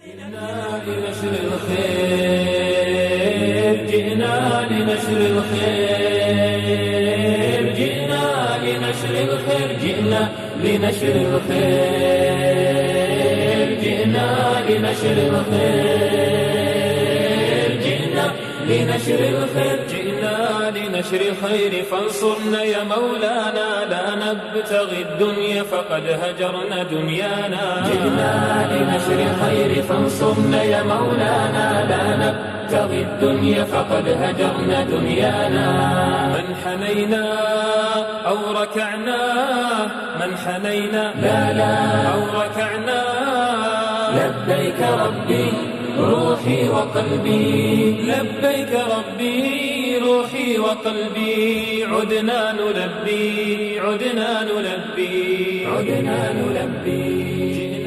لنشر الخير جئنا لنشر الخير جئنا لنشر الخير جئنا لنشر الخير جئنا لنشر الخير جئنا لنشر الخير جئنا لنشر الخير فانصرنا يا مولانا لا نبتغي الدنيا فقد هجرنا دنيانا جئنا لنشر الخير فانصرنا يا مولانا لا نبتغي الدنيا فقد هجرنا دنيانا من حنينا أو ركعنا من حنينا لا أو ركعنا لبيك ربي روحي وقلبي لبيك ربي روحي وقلبي عدنا نلبي عدنا نلبي عدنا نلبي